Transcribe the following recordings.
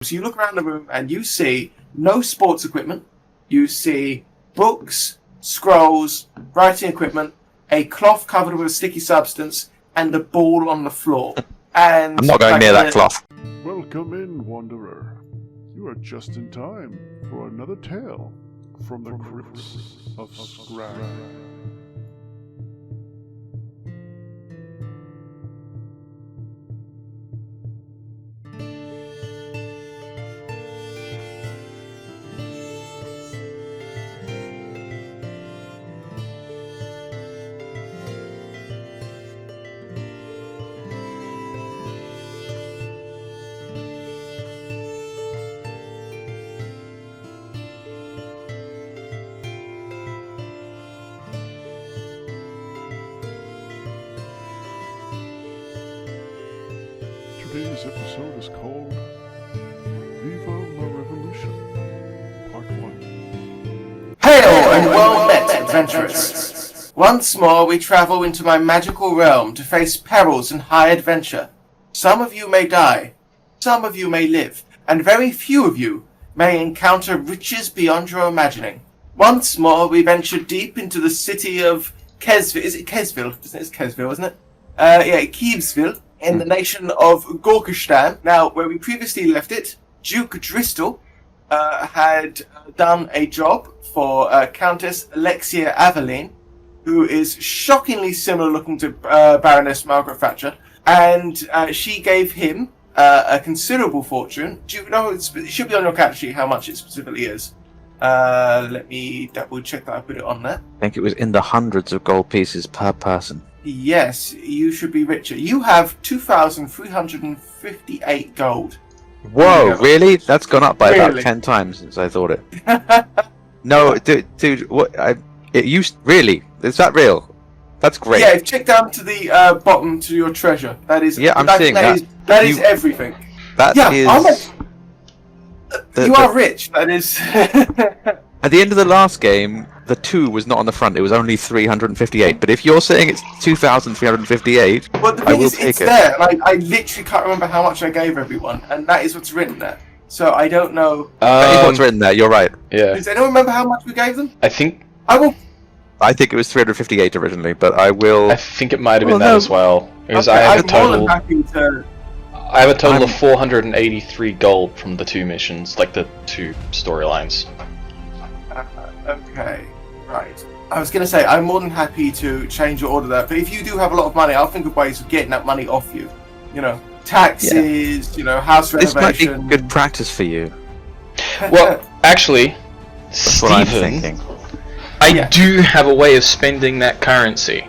So you look around the room and you see no sports equipment. You see books, scrolls, writing equipment, a cloth covered with a sticky substance, and a ball on the floor. And I'm not going near that cloth. Welcome in, Wanderer. You are just in time for another tale from the Crypts of Skragg. Today's episode is called VivaLaRevoluotion, Part 1. Hail and well met, adventurers! Once more we travel into my magical realm to face perils and high adventure. Some of you may die, some of you may live, and very few of you may encounter riches beyond your imagining. Once more we venture deep into the city of Kesville. Is it Kesville? It's Kesville, isn't it? Kievsville, in the nation of Gorkistan. Now, where we previously left it, Duke Dristel had done a job for Countess Alexia Aveline, who is shockingly similar looking to Baroness Margaret Thatcher, and she gave him a considerable fortune. Do you know, it should be on your character sheet how much it specifically is. Let me double check that I put it on there. I think it was in the hundreds of gold pieces per person. Yes, you should be richer. You have 2,358 gold. Whoa, really? That's gone up by about Really? 10 times since I thought it. No, dude, what? It used really? Is that real? That's great. Yeah, check down to the bottom to your treasure. That is. Yeah, I'm seeing that. That is everything. That Yeah, is. You are rich. That is. At the end of the last game, the 2 was not on the front. It was only 358. But if you're saying it's 2,358, Well, the I thing will is, take it's it. there. I literally can't remember how much I gave everyone, and that is what's written there. So I don't know. That is what's written there. You're right. Yeah, Does anyone remember how much we gave them? I think I will. I think it was 358 originally, but I will. it might have Well, been that no. as well. Because Okay, I have I'm a more than total. happy to. I have a total of 483 gold from the 2 missions, like the 2 storylines. Okay, right. I was going to say, I'm more than happy to change your order there, but if you do have a lot of money, I'll think of ways of getting that money off you. You know, taxes, you know, house This might be renovation. good practice for you. Well, actually, That's what I'm Stephen, thinking. I do have a way of spending that currency.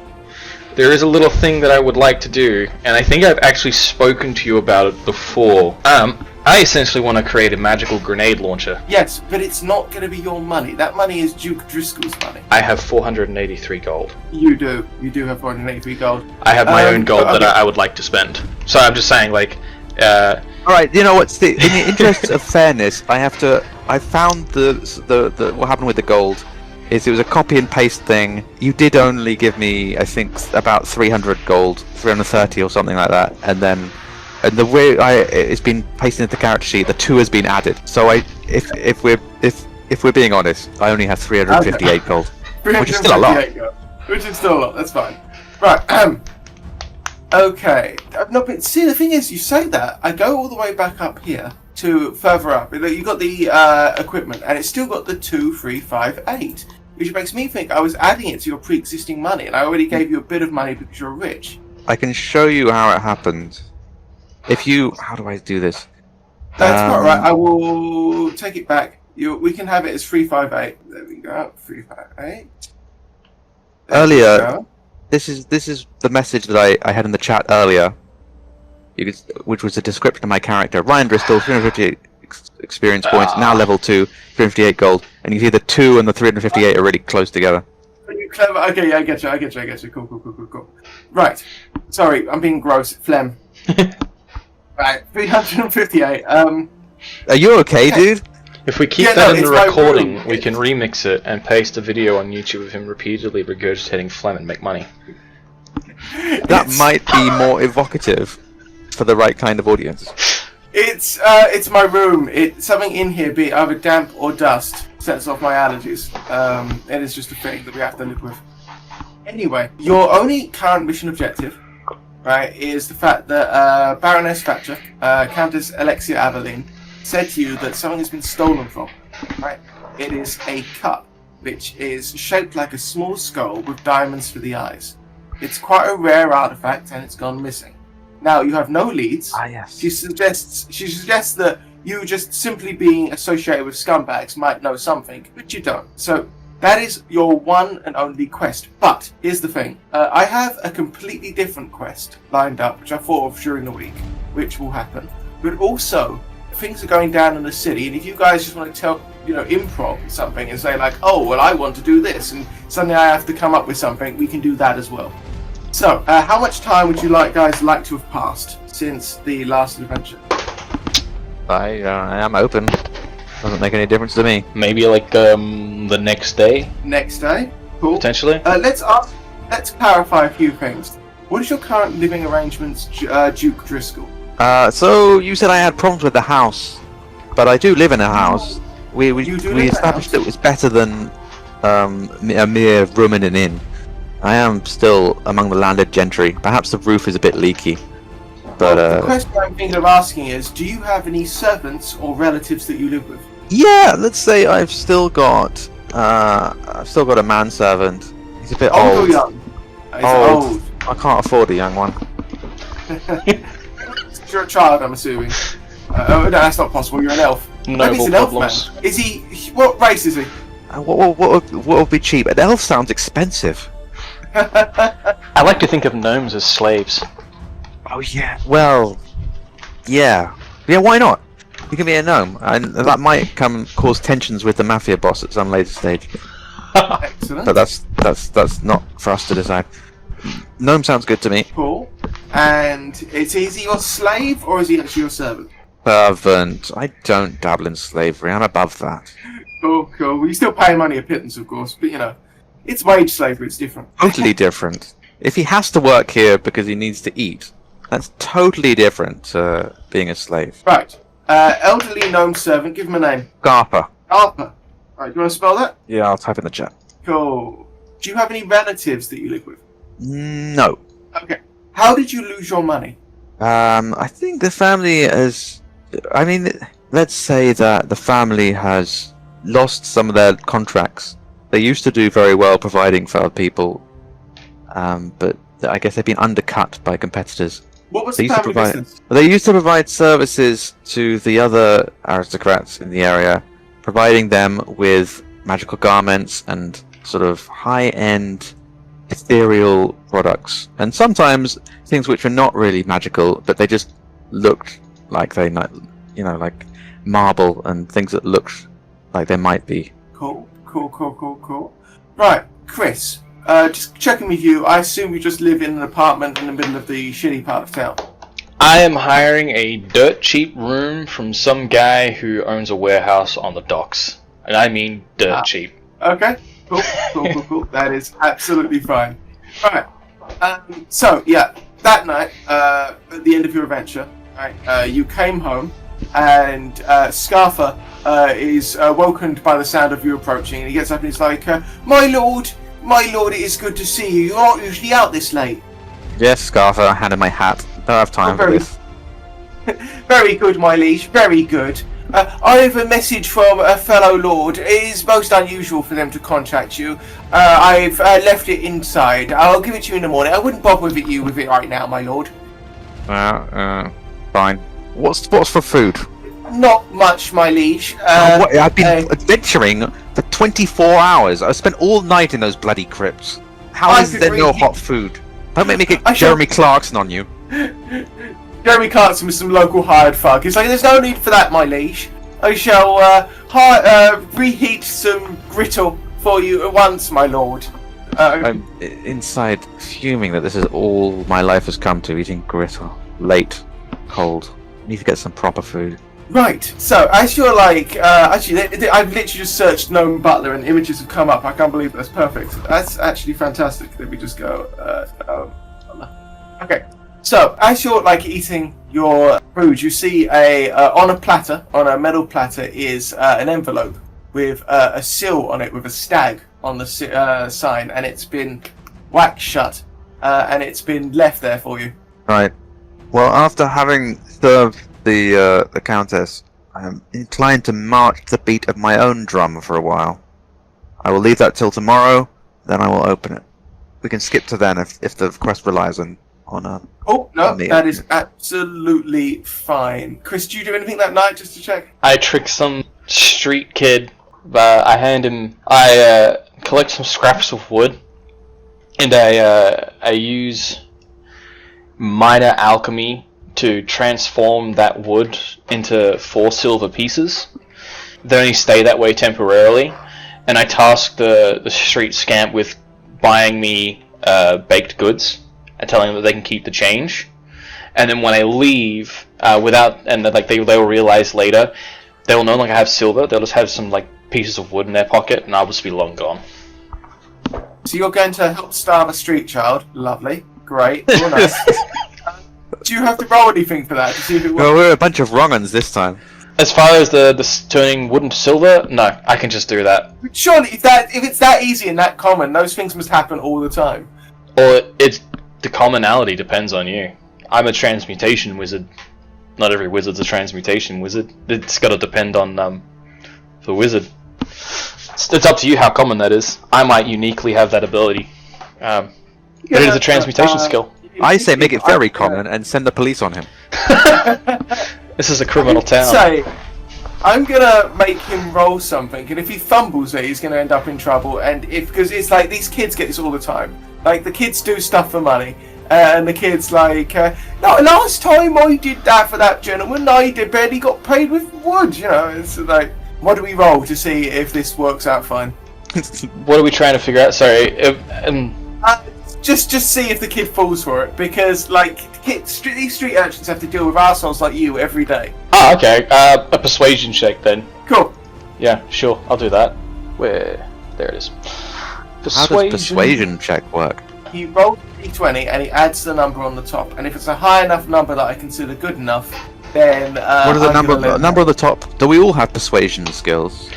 There is a little thing that I would like to do, and I think I've actually spoken to you about it before. I essentially want to create a magical grenade launcher. Yes, but it's not going to be your money. That money is Duke Driscoll's money. I have 483 gold. You do. You do have 483 gold. I have my own gold that okay. I would like to spend. So I'm just saying, like, Alright, you know what, Steve, in the interest of fairness, I found the what happened with the gold is it was a copy and paste thing. You did only give me, I think, about 300 gold, 330 or something like that, and the way it's been pasted into the character sheet, the 2 has been added. So if we're being honest, I only have 358 gold, which is still a lot. 358 gold, which is still a lot, that's fine. Right, okay. No, but see, the thing is, you say that, I go all the way back up here to further up. You got the equipment, and it's still got the 2,358, which makes me think I was adding it to your pre-existing money, and I already gave you a bit of money because you're rich. I can show you how it happened. How do I do this? That's not right. I will take it back. We can have it as 358. There we go. 358. Earlier, this is the message that I had in the chat earlier, which was a description of my character. Ryan Driscoll, 358 experience points, now level 2, 358 gold, and you see the 2 and the 358 are really close together. Are you clever? Okay, yeah, I get you. Cool. Right. Sorry, I'm being gross. Phlegm. Right, 358. Are you okay, dude? if we keep Yeah, that no, in the it's my recording, room. we can remix it and paste a video on YouTube of him repeatedly regurgitating phlegm and make money. That might be more evocative for the right kind of audience. It's my room. Something in here, be it either damp or dust, sets off my allergies. It is just a thing that we have to live with. Anyway, your only current mission objective, right, is the fact that Baroness Thatcher, Countess Alexia Aveline, said to you that something has been stolen from. Right, it is a cup which is shaped like a small skull with diamonds for the eyes. It's quite a rare artifact, and it's gone missing. Now, you have no leads. Ah, yes. She suggests that you just simply being associated with scumbags might know something, but you don't. So, that is your one and only quest. But, here's the thing. I have a completely different quest lined up, which I thought of during the week, which will happen. But also, things are going down in the city, and if you guys just want to tell, improv something and say like, oh, well, I want to do this, and suddenly I have to come up with something, we can do that as well. So, how much time would you guys like to have passed since the last adventure? I am open. Doesn't make any difference to me. Maybe like the next day, Next day? Cool. potentially. Let's clarify a few things. What is your current living arrangements, Duke Driscoll? So you said I had problems with the house, but I do live in a house. We You do live in a established house? it was better than a mere room in an inn. I am still among the landed gentry. Perhaps the roof is a bit leaky, but The question I'm thinking of asking is, do you have any servants or relatives that you live with? yeah, let's say I've still got a manservant. He's a bit Old or old. young? He's Old. old. I can't afford a young one. You're a child, I'm assuming. No, that's not possible. You're an elf. Maybe he's Noble an elf problems. man. Is he? What race is he? What would be cheap? An elf sounds expensive. I like to think of gnomes as slaves. Oh yeah. Well, yeah. Why not? You can be a gnome, and that might cause tensions with the mafia boss at some later stage. Excellent. But that's not for us to decide. Gnome sounds good to me. Cool. And is he your slave or is he actually your servant? Servant. I don't dabble in slavery. I'm above that. Cool. Well, you still pay money a pittance, of course, but it's wage slavery. It's different. Totally different. If he has to work here because he needs to eat, that's totally different to being a slave. Right. Elderly gnome servant. Give him a name. Garper. Arthur. Right. Do you want to spell that? Yeah, I'll type in the chat. Cool. Do you have any relatives that you live with? No. Okay. How did you lose your money? I think the family has. I mean, let's say that the family has lost some of their contracts. They used to do very well providing for other people, but I guess they've been undercut by competitors. What was They the used to family provide. business? They used to provide services to the other aristocrats in the area, providing them with magical garments and sort of high-end ethereal products, and sometimes things which are not really magical, but they just looked like like marble and things that looked like they might be. Cool. Right, Chris. Just checking with you. I assume you just live in an apartment in the middle of the shitty part of town. I am hiring a dirt cheap room from some guy who owns a warehouse on the docks. And I mean dirt cheap. Okay. Cool. That is absolutely fine. Right. So yeah, that night, at the end of your adventure, right, you came home, and Scarfer is welcomed by the sound of you approaching, and he gets up and he's like, my lord, it is good to see you. You aren't usually out this late. Yes, Scarfer, I handed my hat. Don't have time for very- this. Very good, my liege, very good. I have a message from a fellow lord. It is most unusual for them to contact you. I've left it inside. I'll give it to you in the morning. I wouldn't bother with you with it right now, my lord. Fine. What's for food? Not much, my liege. I've been adventuring for 24 hours. I spent all night in those bloody crypts. How I is could there no read you- hot food? Don't make me get I shall- Jeremy Clarkson on you. Jeremy Clarkson with some local hired fuck. He's like, there's no need for that, my liege. I shall reheat some grittle for you at once, my lord. I'm inside fuming that this is all my life has come to, eating grittle. Late. Cold. Need to get some proper food. Right, so as you're like, actually, I've literally just searched Gnome Butler and images have come up. I can't believe that's perfect. That's actually fantastic. Let me just go, okay. So, as you're like eating your food, you see on a metal platter, is an envelope with a seal on it with a stag on the sign, and it's been whacked shut, and it's been left there for you. Right. Well, after having served the Countess, I am inclined to march to the beat of my own drum for a while. I will leave that till tomorrow, then I will open it. We can skip to then if the quest relies on Oh, no, me. that is absolutely fine. Chris, do you do anything that night just to check? I trick some street kid. I collect some scraps of wood, and I use minor alchemy to transform that wood into 4 silver pieces. They only stay that way temporarily, and I task the street scamp with buying me baked goods and telling them that they can keep the change. And then when I leave, they will realize later, they will no longer have silver. They'll just have some like pieces of wood in their pocket, and I'll just be long gone. So you're going to help starve a street child. Lovely. Great. Real nice. Do you have to roll anything for that to see if it works? Well, we're a bunch of wrong-uns this time. As far as the turning wood into silver, no, I can just do that. Surely, if it's that easy and that common, those things must happen all the time. Or the commonality depends on you. I'm a transmutation wizard. Not every wizard's a transmutation wizard. It's got to depend on the wizard. It's up to you how common that is. I might uniquely have that ability. But it is a transmutation skill. I say make it very common and send the police on him. This is a criminal town. I'm gonna make him roll something, and if he fumbles it, he's gonna end up in trouble. And because it's like these kids get this all the time. Like the kids do stuff for money, and the kids like, no, last time I did that for that gentleman, I barely got paid with wood. You know, it's like, what do we roll to see if this works out fine? What are we trying to figure out? Sorry. Just see if the kid falls for it, because like these street urchins have to deal with assholes like you every day. Ah, okay. A persuasion check then. Cool. Yeah, sure. I'll do that. There it is. How does persuasion check work? He rolls a d20 and he adds the number on the top, and if it's a high enough number that I consider good enough, then What are the number on the top? Do we all have persuasion skills?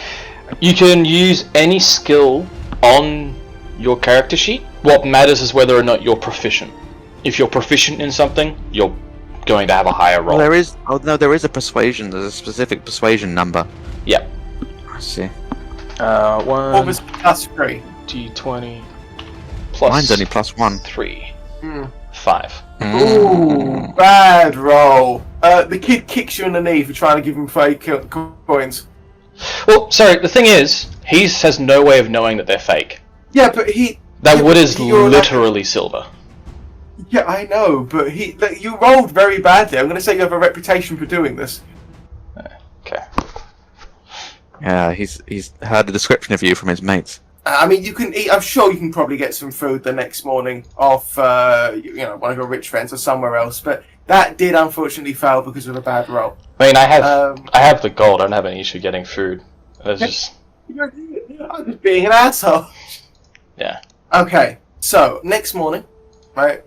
You can use any skill on your character sheet. What matters is whether or not you're proficient. If you're proficient in something, you're going to have a higher roll. Well, there is. Oh no, there is a persuasion. There's a specific persuasion number. Yep. I see. 4 was +3. D20 plus. Mine's only +1. 3. Mm. 5. Ooh, bad roll. The kid kicks you in the knee for trying to give him fake coins. Well, sorry. The thing is, he has no way of knowing that they're fake. Yeah, but That wood is literally silver. Yeah, I know, but you rolled very badly. I'm going to say you have a reputation for doing this. Okay. Yeah, he's heard a description of you from his mates. I mean, you can eat. I'm sure you can probably get some food the next morning off, one of your rich friends or somewhere else. But that did unfortunately fail because of a bad roll. I mean, I have the gold. I don't have any issue getting food. It's just. I'm just being an asshole. Yeah. Okay, so next morning, right?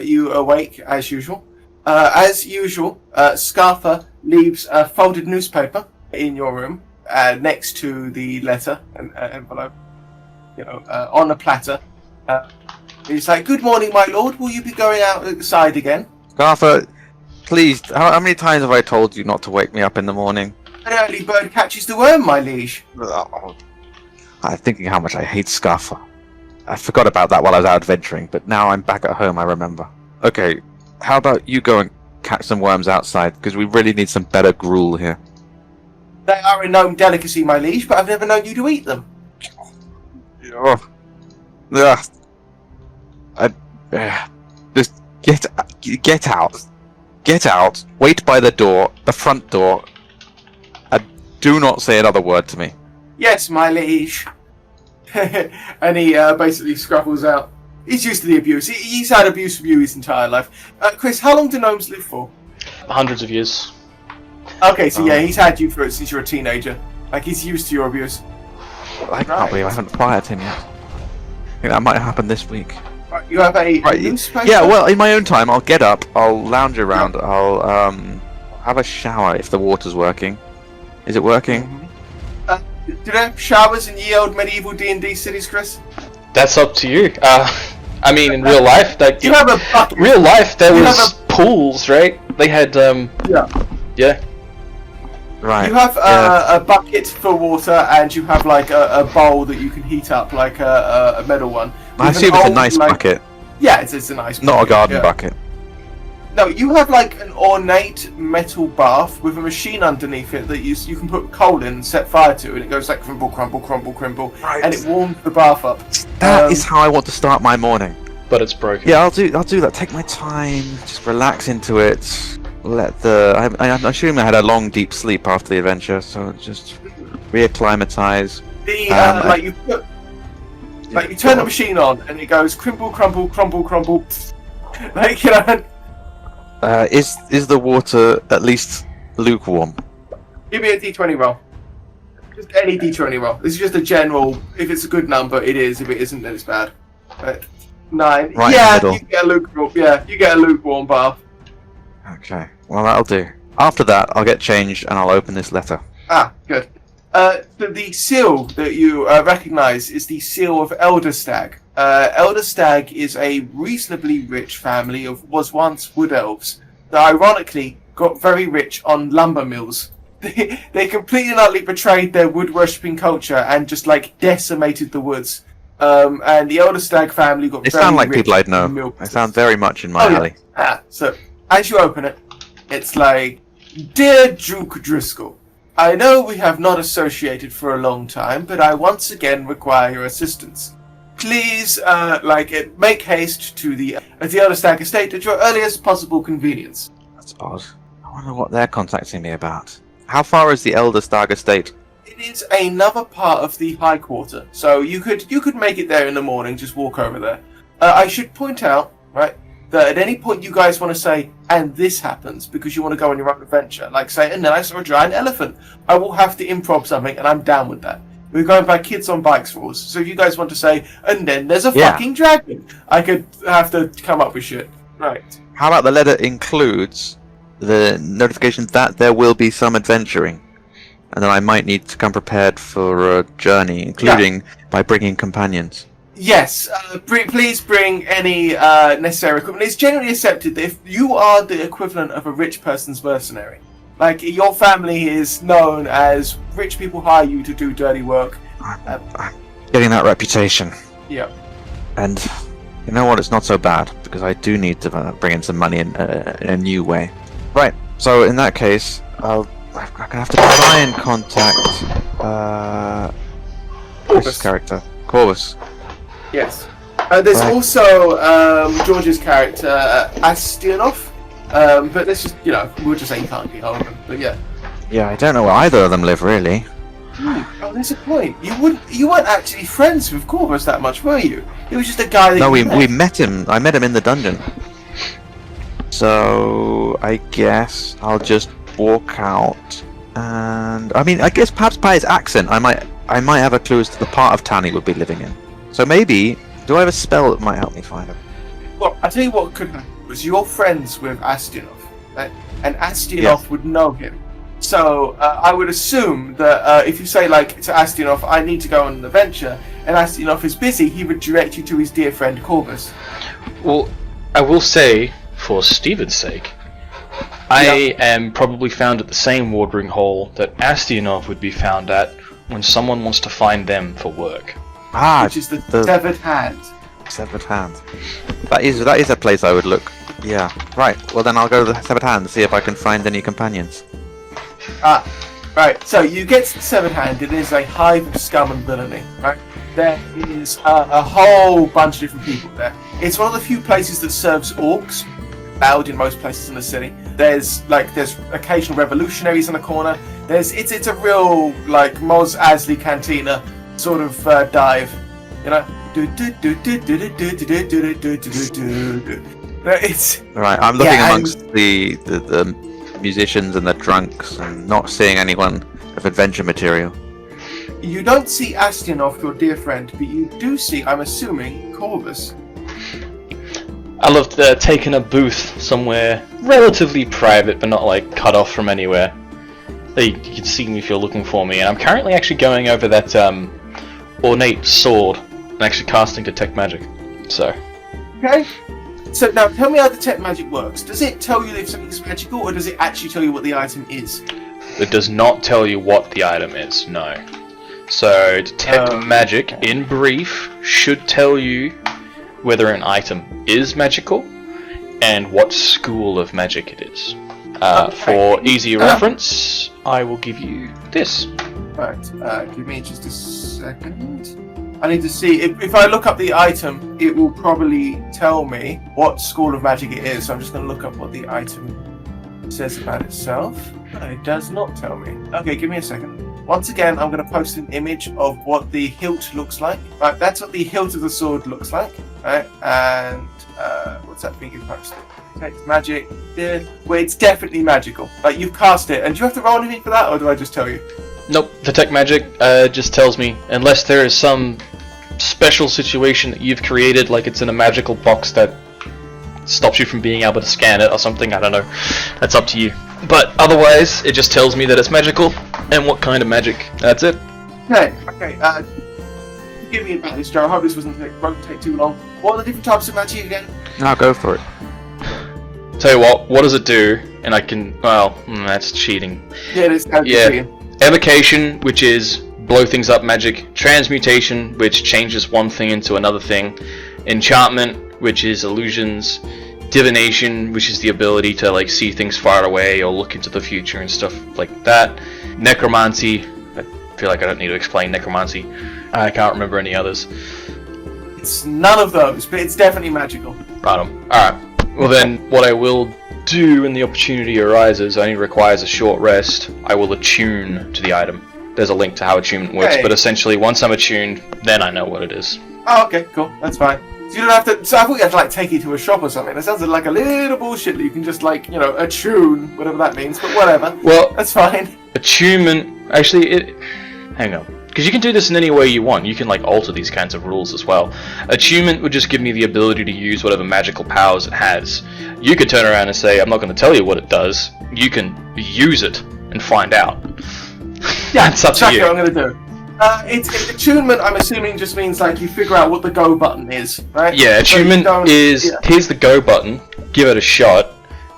You awake as usual. Scarfa leaves a folded newspaper in your room next to the letter and envelope. On a platter. He's like, "Good morning, my lord. Will you be going outside again?" Scarfa, please. How many times have I told you not to wake me up in the morning? An early bird catches the worm, my liege. I'm thinking how much I hate Scarfa. I forgot about that while I was out adventuring, but now I'm back at home, I remember. Okay, how about you go and catch some worms outside, because we really need some better gruel here. They are a known delicacy, my liege, but I've never known you to eat them. Just get out. Get out. Wait by the door, the front door, and do not say another word to me. Yes, my liege. And he basically scruffles out. He's used to the abuse. He's had abuse from you his entire life. Chris, how long do gnomes live for? Hundreds of years. Okay, so yeah, he's had you since you're a teenager. Like, he's used to your abuse. I can't believe I haven't fired him yet. I think that might happen this week. Right. You have a Right. newspaper? Yeah. Well, in my own time, I'll get up. I'll lounge around. I'll have a shower if the water's working. Is it working? Do they have showers in ye old medieval D&D cities, Chris? That's up to you. I mean, in real life, that You have a bucket. real life there You was pools, right? They had yeah. Right. You have yeah. a bucket for water, and you have like a bowl that you can heat up, like a metal one. I With assume an it's a old, nice like- bucket, Yeah, it's a nice. not a bucket, garden yeah. bucket. No, you have like an ornate metal bath with a machine underneath it that you can put coal in and set fire to, and it goes like crumble, crumble, crumble, crumble, Right. and it warms the bath up. That is how I want to start my morning. But it's broken. Yeah, I'll do that. Take my time, just relax into it. Let the. I'm assuming I had a long, deep sleep after the adventure, so just reacclimatize. The Um, you turn the machine on, and it goes crumble, crumble, crumble, crumble. Like Is the water at least lukewarm? give me a d20 roll. Just any d20 roll. This is just a general. If it's a good number, it is. If it isn't, then it's bad. 9. Right in yeah, the middle. you get a lukewarm. Yeah, you get a lukewarm bath. Okay, well that'll do. After that, I'll get changed and I'll open this letter. Ah, good. The seal that you recognise is the seal of Elder Stag. Elder Stag is a reasonably rich family was once wood elves that ironically got very rich on lumber mills. They completely and utterly betrayed their wood worshipping culture and just like decimated the woods. And the Elder Stag family got They very sound like rich people I'd know. on milk They sound very much in my Oh, yeah. alley. So, as you open it, it's like, Dear Duke Driscoll, I know we have not associated for a long time, but I once again require your assistance. Please, make haste to the Elder Stag estate at your earliest possible convenience. That's odd. I wonder what they're contacting me about. How far is the Elder Stag estate? It is another part of the High Quarter, so you could make it there in the morning. Just walk over there. I should point out, right, that at any point you guys want to say, and this happens, because you want to go on your own adventure, like say, and then I saw a giant elephant, I will have to improv something, and I'm down with that. We're going by kids on bikes rules, so if you guys want to say, and then there's a fucking dragon, I could have to come up with shit. Right. How about the letter includes the notification that there will be some adventuring, and that I might need to come prepared for a journey, including by bringing companions. Yes, please bring any necessary equipment. It's generally accepted that if you are the equivalent of a rich person's mercenary, like your family is known as rich people hire you to do dirty work. I'm getting that reputation. Yeah. And you know what? It's not so bad, because I do need to bring in some money in a new way. Right. So in that case, I'm gonna have to try and contact Chris's character, Corvus. Yes. There's Right. also George's character, Astionov. But let's just, we'll just say you can't get hold of him. But yeah. Yeah, I don't know where either of them live, really. Oh, there's a point. You weren't actually friends with Corvus that much, were you? He was just a guy that No, you we met him. I met him in the dungeon. So I guess I'll just walk out, and I guess perhaps by his accent, I might have a clue as to the part of town he would be living in. So maybe, do I have a spell that might help me find him? Well, I tell you what could happen was you're friends with Astionov, right? And Astionov would know him. So I would assume that if you say like to Astionov, I need to go on an adventure, and Astionov is busy, he would direct you to his dear friend Corvus. Well, I will say, for Stephen's sake, I am probably found at the same watering hole that Astionov would be found at when someone wants to find them for work. Which is the Severed Hand. Severed Hand. That is a place I would look. Yeah. Right. Well, then I'll go to the Severed Hand to see if I can find any companions. Right. So you get to the Severed Hand. It is a hive of scum and villainy. Right. There is a whole bunch of different people there. It's one of the few places that serves orcs. Allowed in most places in the city. There's occasional revolutionaries in the corner. It's a real like Mos Eisley Cantina sort of dive, It's right. I'm looking amongst the musicians and the drunks, and not seeing anyone of adventure material. You don't see Astionov, your dear friend, but you do see, I'm assuming, Corvus. I love taking a booth somewhere relatively private, but not like cut off from anywhere. You can see me if you're looking for me, and I'm currently actually going over that ornate sword and actually casting Detect Magic. So. Okay. So now, tell me how Detect Magic works. Does it tell you if something's magical, or does it actually tell you what the item is? It does not tell you what the item is, no. So, Detect Magic, in brief, should tell you whether an item is magical and what school of magic it is. For easy reference, I will give you this. Right, give me just a second. I need to see, if I look up the item, it will probably tell me what school of magic it is, so I'm just going to look up what the item says about itself. It does not tell me. Okay, give me a second. Once again, I'm going to post an image of what the hilt looks like. Right, that's what the hilt of the sword looks like. Right, and what's that thing you posted? Detect Magic. Yeah, well, it's definitely magical. Like, you've cast it, and do you have to roll anything for that, or do I just tell you? Nope, Detect Magic just tells me, unless there is some special situation that you've created, like it's in a magical box that stops you from being able to scan it or something, I don't know. That's up to you. But otherwise, it just tells me that it's magical and what kind of magic. That's it. Okay, forgive me about this, Joe. I hope this won't take too long. What are the different types of magic again? I'll go for it. Tell you what does it do? And I can, well, that's cheating. Yeah, it is. Cheating. Evocation, which is blow things up magic. Transmutation, which changes one thing into another thing. Enchantment, which is illusions. Divination, which is the ability to like see things far away or look into the future and stuff like that. Necromancy, I feel like I don't need to explain necromancy. I can't remember any others. It's none of those, but it's definitely magical. Right on. Alright. Well then, what I will do when the opportunity arises only requires a short rest. I will attune to the item. There's a link to how attunement works, but essentially once I'm attuned, then I know what it is. Oh, okay, cool. That's fine. So you don't have to. So I thought you had to like take you to a shop or something. That sounds like a little bullshit that you can just like attune, whatever that means. But whatever. Well, that's fine. Attunement, actually, hang on, because you can do this in any way you want. You can like alter these kinds of rules as well. Attunement would just give me the ability to use whatever magical powers it has. You could turn around and say, I'm not going to tell you what it does. You can use it and find out. Yeah, it's up to you. What I'm going to do. It's attunement. I'm assuming just means like you figure out what the go button is, right? Yeah, attunement is here's the go button. Give it a shot,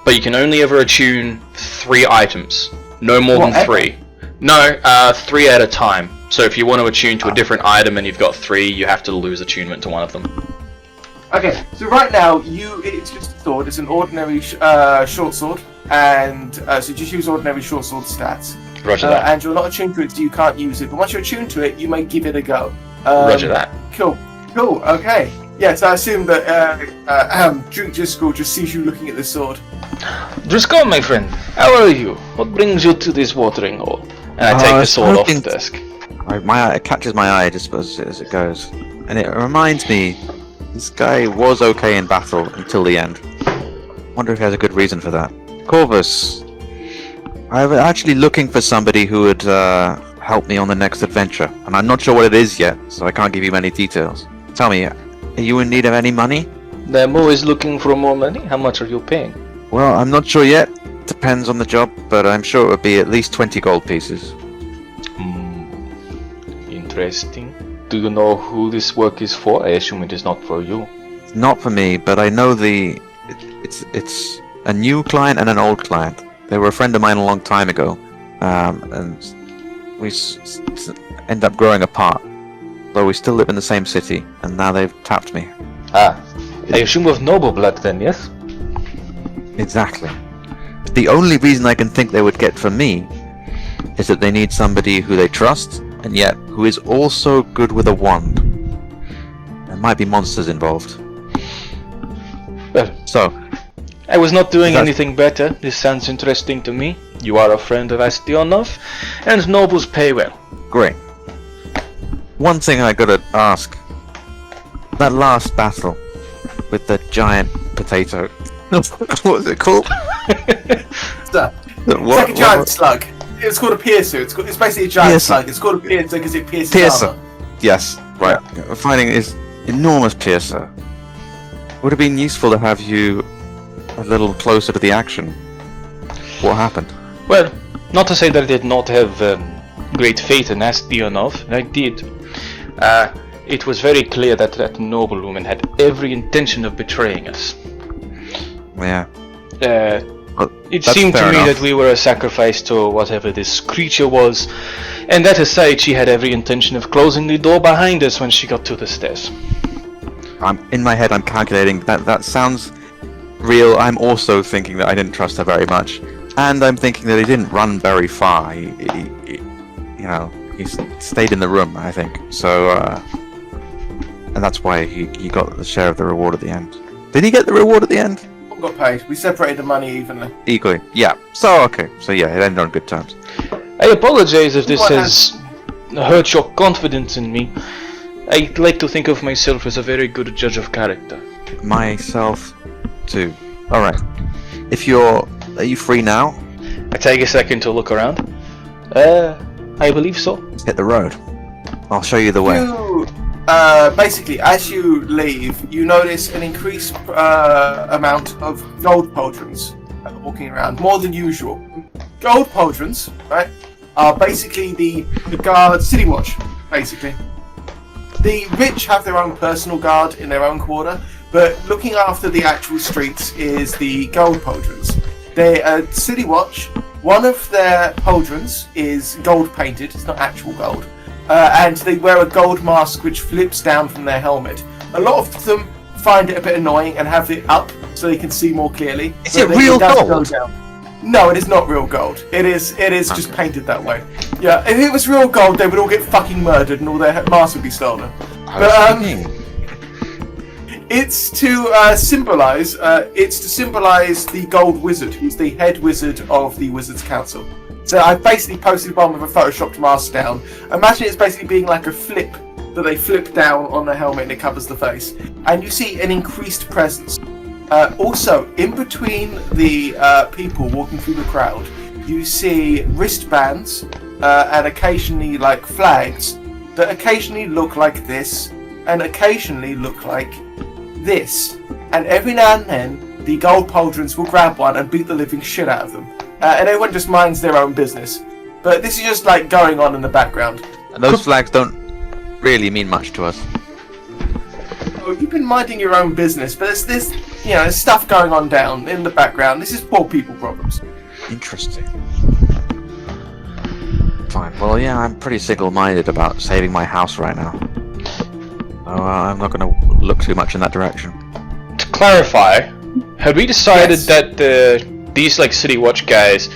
but you can only ever attune 3 items, no more than 3. No, 3 at a time. So if you want to attune to a different item and you've got 3, you have to lose attunement to one of them. Okay, so right now it's just a sword. It's an ordinary short sword, and so just use ordinary short sword stats. Roger that. And you're not attuned to it, so you can't use it. But once you're attuned to it, you may give it a go. Roger that. Cool. Okay. Yes, I assume that Duke Driscoll just sees you looking at the sword. Driscoll, my friend, how are you? What brings you to this watering hole? And I take the sword off the desk. It catches my eye just as it goes, and it reminds me, this guy was okay in battle until the end. Wonder if he has a good reason for that. Corvus, I'm actually looking for somebody who would help me on the next adventure, and I'm not sure what it is yet, so I can't give you many details. Tell me, are you in need of any money? I'm always looking for more money. How much are you paying? Well, I'm not sure yet. Depends on the job, but I'm sure it would be at least 20 gold pieces. Interesting. Do you know who this work is for? I assume it is not for you. It's not for me, but I know it's a new client and an old client. They were a friend of mine a long time ago, and we end up growing apart. Though we still live in the same city, and now they've tapped me. I assume of noble blood then, yes? Exactly. But the only reason I can think they would get from me is that they need somebody who they trust, and yet who is also good with a wand. There might be monsters involved. Well, so I was not doing anything better. This sounds interesting to me. You are a friend of Astionov, and nobles pay well. Great. One thing I gotta ask. That last battle with the giant potato. What was it called? It's like a giant slug. It's called a piercer. It's basically a giant slug. It's called a piercer because it pierces armor. Yes, right. I'm finding this enormous piercer. Would have been useful to have you a little closer to the action. What happened? Well, not to say that I did not have great faith in Astionov, and I did. It was very clear that that noblewoman had every intention of betraying us. Yeah. It seemed to me that we were a sacrifice to whatever this creature was, and that aside, she had every intention of closing the door behind us when she got to the stairs. In my head, I'm calculating that sounds real. I'm also thinking that I didn't trust her very much, and I'm thinking that he didn't run very far. He stayed in the room, I think. So, and that's why he got the share of the reward at the end. Did he get the reward at the end? Got paid. We separated the money evenly. Equally, yeah. So okay, so yeah, it ended on good terms. I apologize if this has hurt your confidence in me. I like to think of myself as a very good judge of character. Myself, too. All right. Are you free now? I take a second to look around. I believe so. Let's hit the road. I'll show you the way. Basically, as you leave, you notice an increased amount of gold pauldrons walking around, more than usual. Gold pauldrons, right, are basically the guard city watch, basically. The rich have their own personal guard in their own quarter, but looking after the actual streets is the gold pauldrons. They're a city watch. One of their pauldrons is gold painted, it's not actual gold. And they wear a gold mask which flips down from their helmet. A lot of them find it a bit annoying and have it up so they can see more clearly. Is it real gold? No, it is not real gold. It is just painted that way. Yeah, if it was real gold, they would all get fucking murdered and all their masks would be stolen. It's to symbolize the Gold Wizard, who's the head wizard of the Wizards Council. So I basically posted one with a photoshopped mask down. Imagine it's basically being like a flip that they flip down on the helmet and it covers the face. And you see an increased presence. Also, in between the people walking through the crowd, you see wristbands and occasionally like flags that occasionally look like this and occasionally look like this. And every now and then, the gold pauldrons will grab one and beat the living shit out of them. And everyone just minds their own business. But this is just like going on in the background. And those flags don't really mean much to us. Oh, you've been minding your own business, but there's there's stuff going on down in the background. This is poor people problems. Interesting. Fine. Well, yeah, I'm pretty single-minded about saving my house right now. So I'm not going to look too much in that direction. To clarify, had we decided that these like City Watch guys,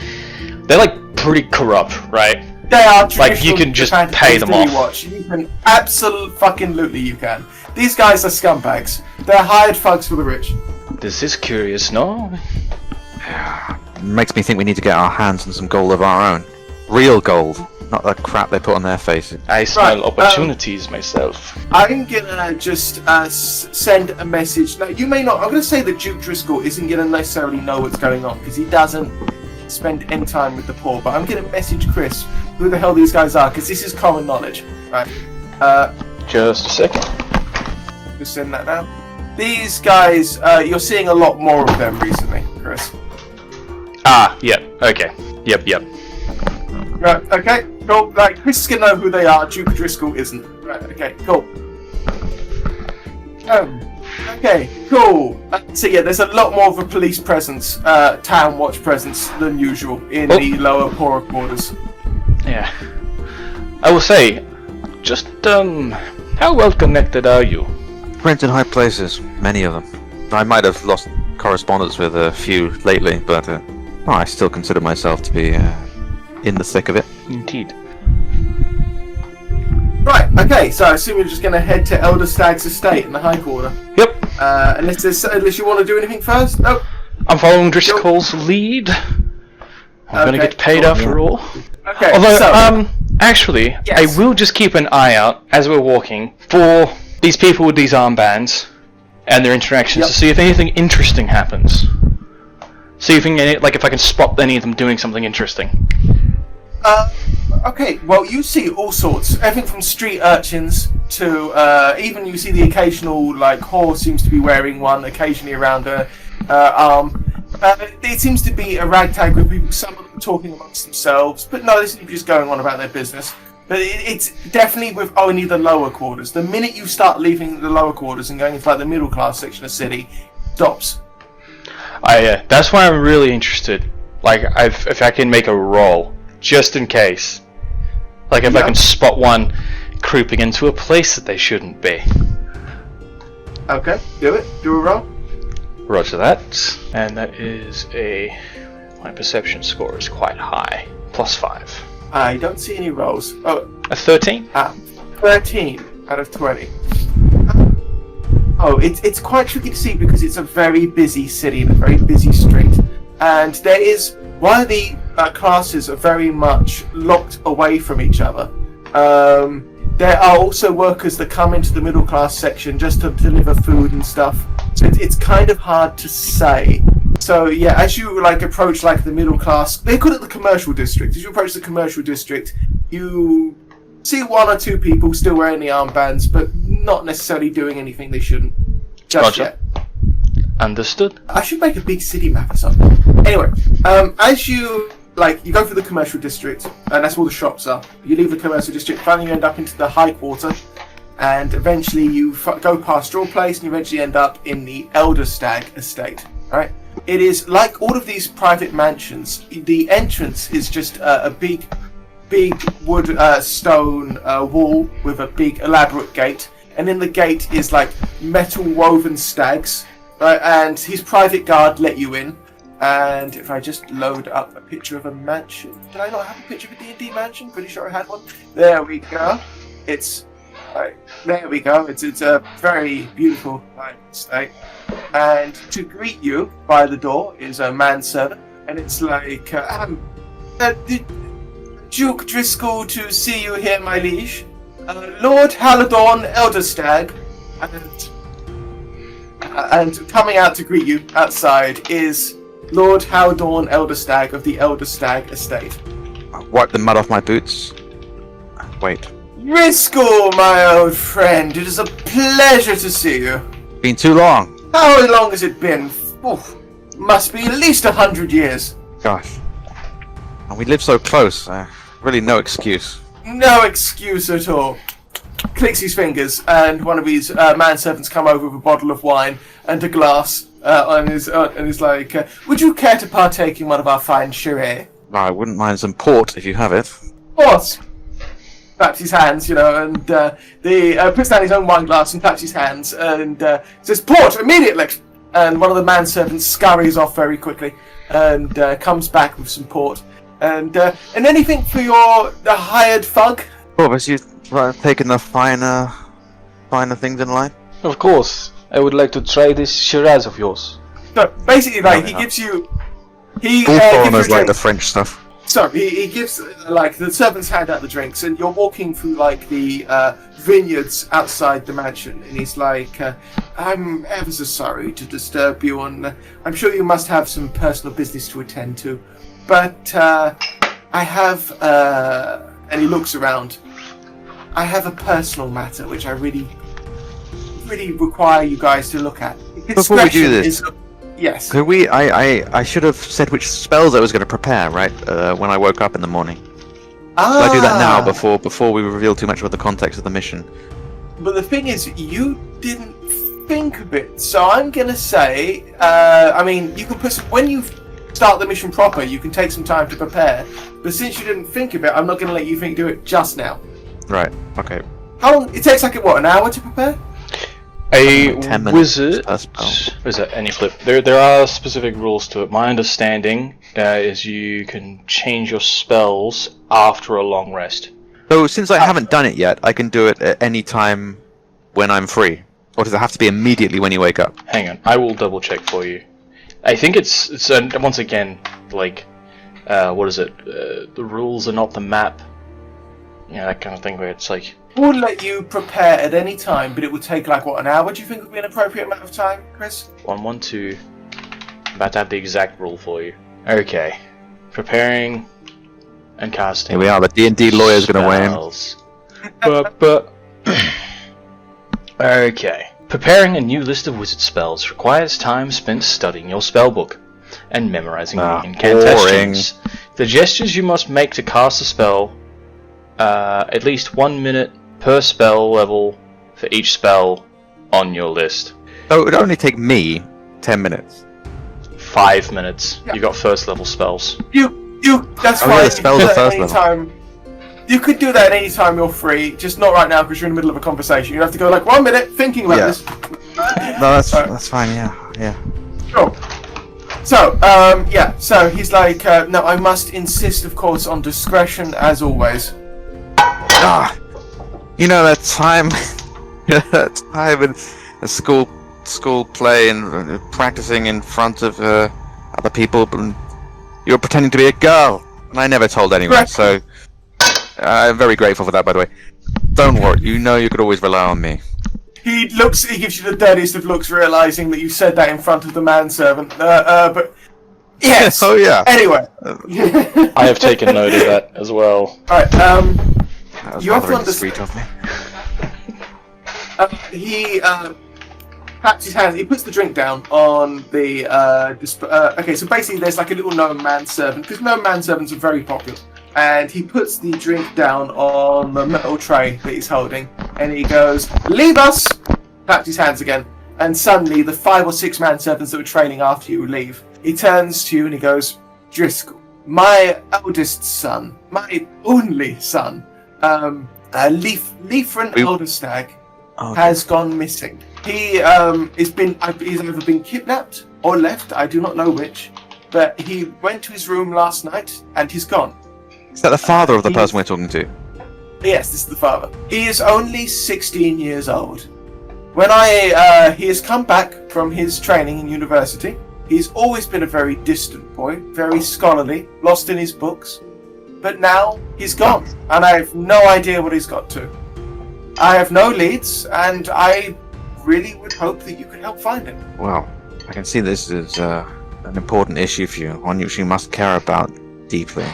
they're like pretty corrupt, right? They are like you can just pay them off. Watch. You can absolutely you can. These guys are scumbags. They're hired thugs for the rich. This is curious, no? Makes me think we need to get our hands on some gold of our own. Real gold, not the crap they put on their faces. I smell opportunities myself. I'm gonna just send a message. Now, you may not. I'm gonna say that Duke Driscoll isn't gonna necessarily know what's going on because he doesn't spend any time with the poor. But I'm gonna message Chris who the hell these guys are because this is common knowledge, right? Just a second. Just send that now. These guys, you're seeing a lot more of them recently, Chris. Yep. Okay. Yep. Right, okay, cool. Like, Chris is gonna know who they are, Duke Driscoll isn't. Right, okay, cool. Okay, cool. So yeah, there's a lot more of a police presence, town watch presence than usual in the lower, poorer quarters. Yeah. I will say, just, how well connected are you? Friends in high places, many of them. I might have lost correspondence with a few lately, but I still consider myself to be in the thick of it. Indeed. Right, okay, so I assume you're just going to head to Elder Stag's estate in the High Quarter. Yep. Unless you want to do anything first? Nope. I'm following Driscoll's lead. I'm gonna get paid after all. Okay, although, actually, yes. I will just keep an eye out as we're walking for these people with these armbands and their interactions to see if anything interesting happens. See if if I can spot any of them doing something interesting. Okay, well, you see all sorts. Everything from street urchins to even you see the occasional like horse seems to be wearing one occasionally around her arm. It seems to be a ragtag group of people, some of them talking amongst themselves, but no, they seem to be just going on about their business. But it's definitely with only the lower quarters. The minute you start leaving the lower quarters and going into like the middle class section of the city, it stops. That's why I'm really interested. Like, if I can make a roll, just in case. Like, if I can spot one creeping into a place that they shouldn't be. Okay, do it. Do a roll. Roger that. And that is my perception score is quite high. +5. I don't see any rolls. Oh, A 13? 13 out of 20. Oh, it's quite tricky to see because it's a very busy city and a very busy street. And there is, while the classes are very much locked away from each other, there are also workers that come into the middle class section just to deliver food and stuff. So it's kind of hard to say. So yeah, as you like approach like the middle class, they call it the commercial district. As you approach the commercial district, you see one or two people still wearing the armbands, but not necessarily doing anything they shouldn't just yet. Understood. I should make a big city map or something. Anyway, as you go through the commercial district, and that's where all the shops are. You leave the commercial district, finally you end up into the high quarter, and eventually you go past your place, and you eventually end up in the Elder Stag estate. All right. It is like all of these private mansions. The entrance is just a big wood stone wall with a big elaborate gate, and in the gate is like metal woven stags. Right, and his private guard let you in. And if I just load up a picture of a mansion, did I not have a picture of a D&D mansion? Pretty sure I had one. There we go. It's there we go. It's a very beautiful estate. And to greet you by the door is a manservant, and it's like Duke Driscoll to see you here, my liege. Lord Halidorn Elderstag, and coming out to greet you outside is Lord Halidorn Elderstag of the Elderstag estate. I wipe the mud off my boots. Wait. Driscoll, my old friend, it is a pleasure to see you. Been too long. How long has it been? Oof, must be at least 100 years. Gosh. And we live so close. Really no excuse. No excuse at all. Clicks his fingers, and one of his manservants come over with a bottle of wine and a glass, and is like, would you care to partake in one of our fine Shiraz? I wouldn't mind some port if you have it. Of course. Claps his hands, and puts down his own wine glass and claps his hands and says, "Port immediately!" And one of the manservants scurries off very quickly and comes back with some port. And anything for the hired thug? Oh, but you taking the finer things in life? Of course. I would like to try this Shiraz of yours. No, basically, he gives you. All foreigners like the French stuff. So he gives the servants hand out the drinks, and you're walking through the vineyards outside the mansion, and he's like, "I'm ever so sorry to disturb you, and I'm sure you must have some personal business to attend to, but I have." And he looks around. I have a personal matter which I really require you guys to look at. Before we do this, yes. Could we? I should have said which spells I was going to prepare, right? When I woke up in the morning. So I do that now before we reveal too much about the context of the mission. But the thing is, you didn't think of it, so I'm gonna say, you can put when you start the mission proper, you can take some time to prepare. But since you didn't think of it, I'm not gonna let you do it just now. Right. Okay. How long? It takes an hour to prepare? A 10 minutes wizard. Is it any flip? There are specific rules to it. My understanding is you can change your spells after a long rest. So since I haven't done it yet, I can do it at any time when I'm free. Or does it have to be immediately when you wake up? Hang on, I will double check for you. I think it's once again what is it? The rules are not the map. Yeah, that kind of thing where it's like. We'll let you prepare at any time, but it would take an hour. Do you think would be an appropriate amount of time, Chris? 112. I'm about to have the exact rule for you. Okay. Preparing and casting. Here we are, the D&D lawyer's going to weigh in. but Okay. Preparing a new list of wizard spells requires time spent studying your spellbook and memorizing the incantations. The gestures you must make to cast a spell, at least 1 minute per spell level for each spell on your list. Oh, it would only take me 10 minutes. 5 minutes. You got first level spells. That's Oh, fine. yeah, the You spells can do are that first anytime. You could do that anytime you're free, just not right now because you're in the middle of a conversation. You have to go like 1 minute thinking about this. No, that's fine. Yeah. Sure. So, so he's like, no, I must insist, of course, on discretion as always. You know that time, in a school play and practicing in front of other people, and you were pretending to be a girl, and I never told anyone. Correct. So I'm very grateful for that, by the way. Don't worry, you know you could always rely on me. He gives you the dirtiest of looks, realizing that you said that in front of the manservant. But yes. Oh yeah. Anyway, I have taken note of that as well. Alright. That was You have rather to indiscreet of me. He claps his hands. He puts the drink down on the. Okay, so basically, there's like a little gnome manservant because gnome manservants are very popular. And he puts the drink down on the metal tray that he's holding, and he goes, "Leave us!" Claps his hands again, and suddenly the 5 or 6 manservants that were trailing after you leave. He turns to you and he goes, "Driscoll, my eldest son, my only son, Leafren Elderstag, has gone missing. He he's either been kidnapped or left. I do not know which, but he went to his room last night and he's gone." Is that the father of the person we're talking to? Yes, this is the father. He is only 16 years old. When he has come back from his training in university, he's always been a very distant boy, very scholarly, lost in his books. But now he's gone, and I have no idea what he's got to. I have no leads, and I really would hope that you could help find him. Well, I can see this is an important issue for you, one which you must care about deeply.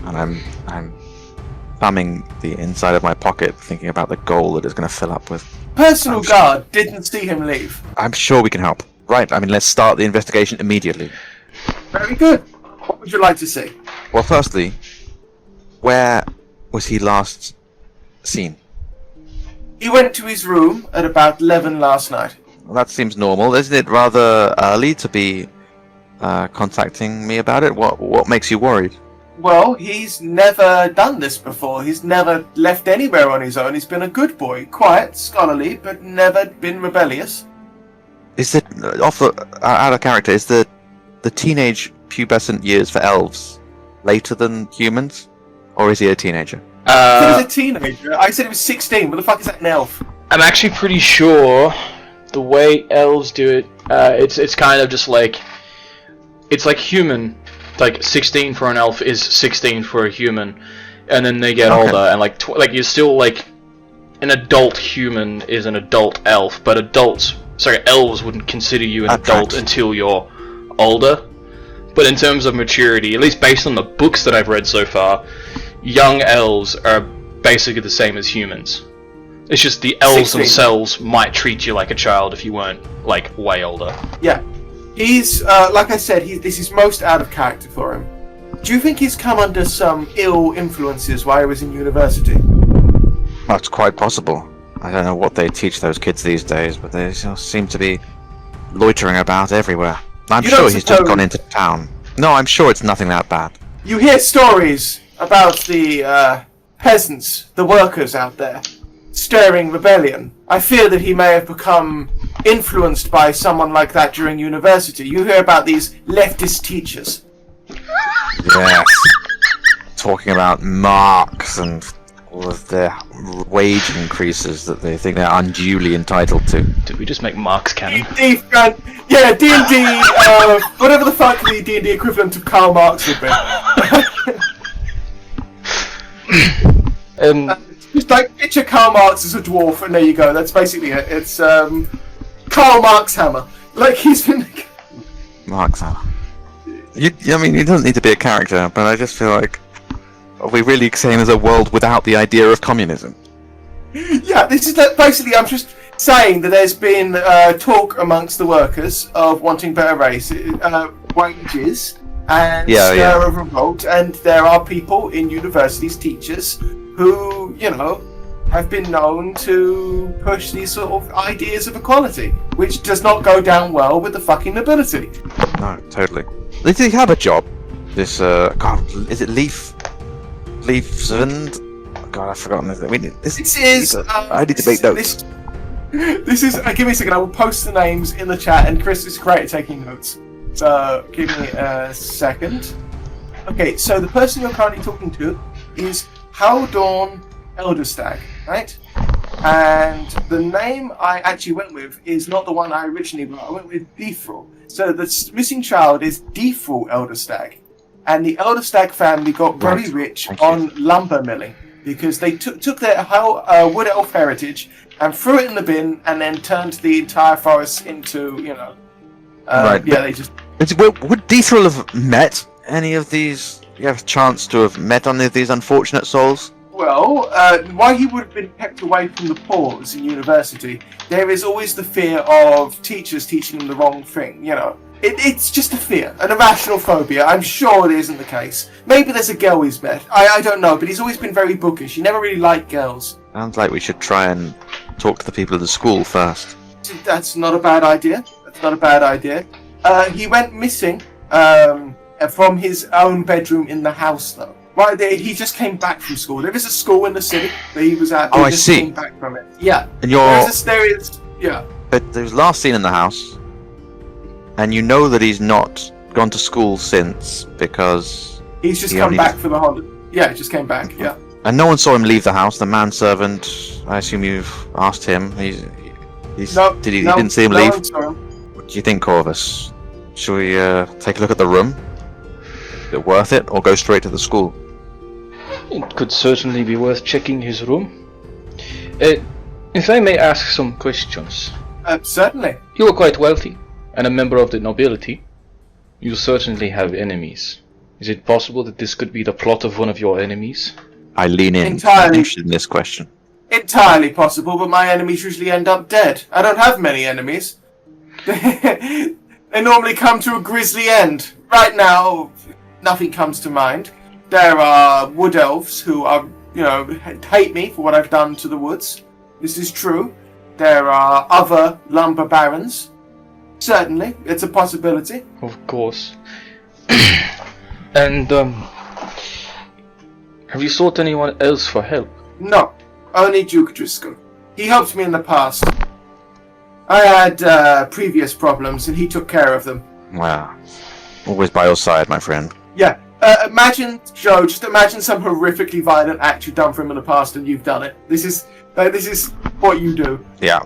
And I'm thumbing the inside of my pocket, thinking about the goal that it's going to fill up with. Personal guard didn't see him leave. I'm sure we can help. Right, I mean, let's start the investigation immediately. Very good. What would you like to see? Well, firstly, where was he last seen? He went to his room at about 11 last night. Well, that seems normal. Isn't it rather early to be contacting me about it? What makes you worried? Well, he's never done this before. He's never left anywhere on his own. He's been a good boy, quiet, scholarly, but never been rebellious. Is it out of character? Is the teenage pubescent years for elves later than humans, or is he a teenager? He was a teenager. I said he was 16. What the fuck is that, an elf? I'm actually pretty sure the way elves do it, it's kind of just like, it's like human. Like 16 for an elf is 16 for a human, and then they get older, and like you're still like an adult human is an adult elf, but elves wouldn't consider you an adult until you're older. But in terms of maturity, at least based on the books that I've read so far, young elves are basically the same as humans. It's just the elves 16. themselves might treat you like a child if you weren't like way older. Yeah. He's, like I said, this is most out of character for him. Do you think he's come under some ill influences while he was in university? That's quite possible. I don't know what they teach those kids these days, but they seem to be loitering about everywhere. I'm sure he's just gone into town. No, I'm sure it's nothing that bad. You hear stories about the peasants, the workers out there, stirring rebellion. I fear that he may have become influenced by someone like that during university. You hear about these leftist teachers. Yes. Talking about marks and all of their wage increases that they think they're unduly entitled to. Did we just make Marx canon? D&D, yeah, D&D, whatever the fuck the D&D equivalent of Karl Marx would be. Just like, picture Karl Marx as a dwarf, and there you go, that's basically it. It's, Karl Marx hammer. Like, he's been... Marx hammer. I mean, he doesn't need to be a character, but I just feel like... Are we really saying there's a world without the idea of communism? Yeah, this is basically. I'm just saying that there's been talk amongst the workers of wanting better wages and stir of revolt, and there are people in universities, teachers, who have been known to push these sort of ideas of equality, which does not go down well with the fucking nobility. No, totally. Does he have a job? This God, is it Leafsund? God, I've forgotten this. I mean, This is. I need to make notes. This is. Give me a second. I will post the names in the chat, and Chris is great at taking notes. So give me a second. Okay, so the person you're currently talking to is Haldorn Elderstag, right? And the name I actually went with is not the one I originally wrote. I went with Defrul. So the missing child is Defrul Elderstag. And the Elderstag family got very rich on lumber milling because they took their whole wood elf heritage and threw it in the bin and then turned the entire forest into, right. Yeah, they just... Would Defrul have met any of these? You have a chance to have met any of these unfortunate souls? Well, why he would have been kept away from the pores in university, there is always the fear of teachers teaching him the wrong thing, It's just a fear, an irrational phobia. I'm sure it isn't the case. Maybe there's a girl he's met. I don't know, but he's always been very bookish. He never really liked girls. Sounds like we should try and talk to the people of the school first. That's not a bad idea. He went missing from his own bedroom in the house, though. Right there, he just came back from school. There is a school in the city that he was at. I see. Came back from it. Yeah. And But there was last seen in the house, and you know that he's not gone to school since because he's just come back for the holiday. Yeah, he just came back. Yeah. And no one saw him leave the house. The manservant, I assume you've asked him. He didn't see him leave. What do you think, Corvus? Should we take a look at the room? Is it worth it, or go straight to the school? It could certainly be worth checking his room. If I may ask some questions. Certainly. You are quite wealthy, and a member of the nobility. You certainly have enemies. Is it possible that this could be the plot of one of your enemies? I lean in. Entirely. I'm interested in this question. Entirely possible, but my enemies usually end up dead. I don't have many enemies. They normally come to a grisly end. Right now, nothing comes to mind. There are wood elves who are, hate me for what I've done to the woods. This is true. There are other lumber barons. Certainly, it's a possibility. Of course. And, have you sought anyone else for help? No, only Duke Driscoll. He helped me in the past. I had previous problems, and he took care of them. Wow. Always by your side, my friend. Yeah. Imagine, Joe, just imagine some horrifically violent act you've done for him in the past, and you've done it. This is what you do. Yeah,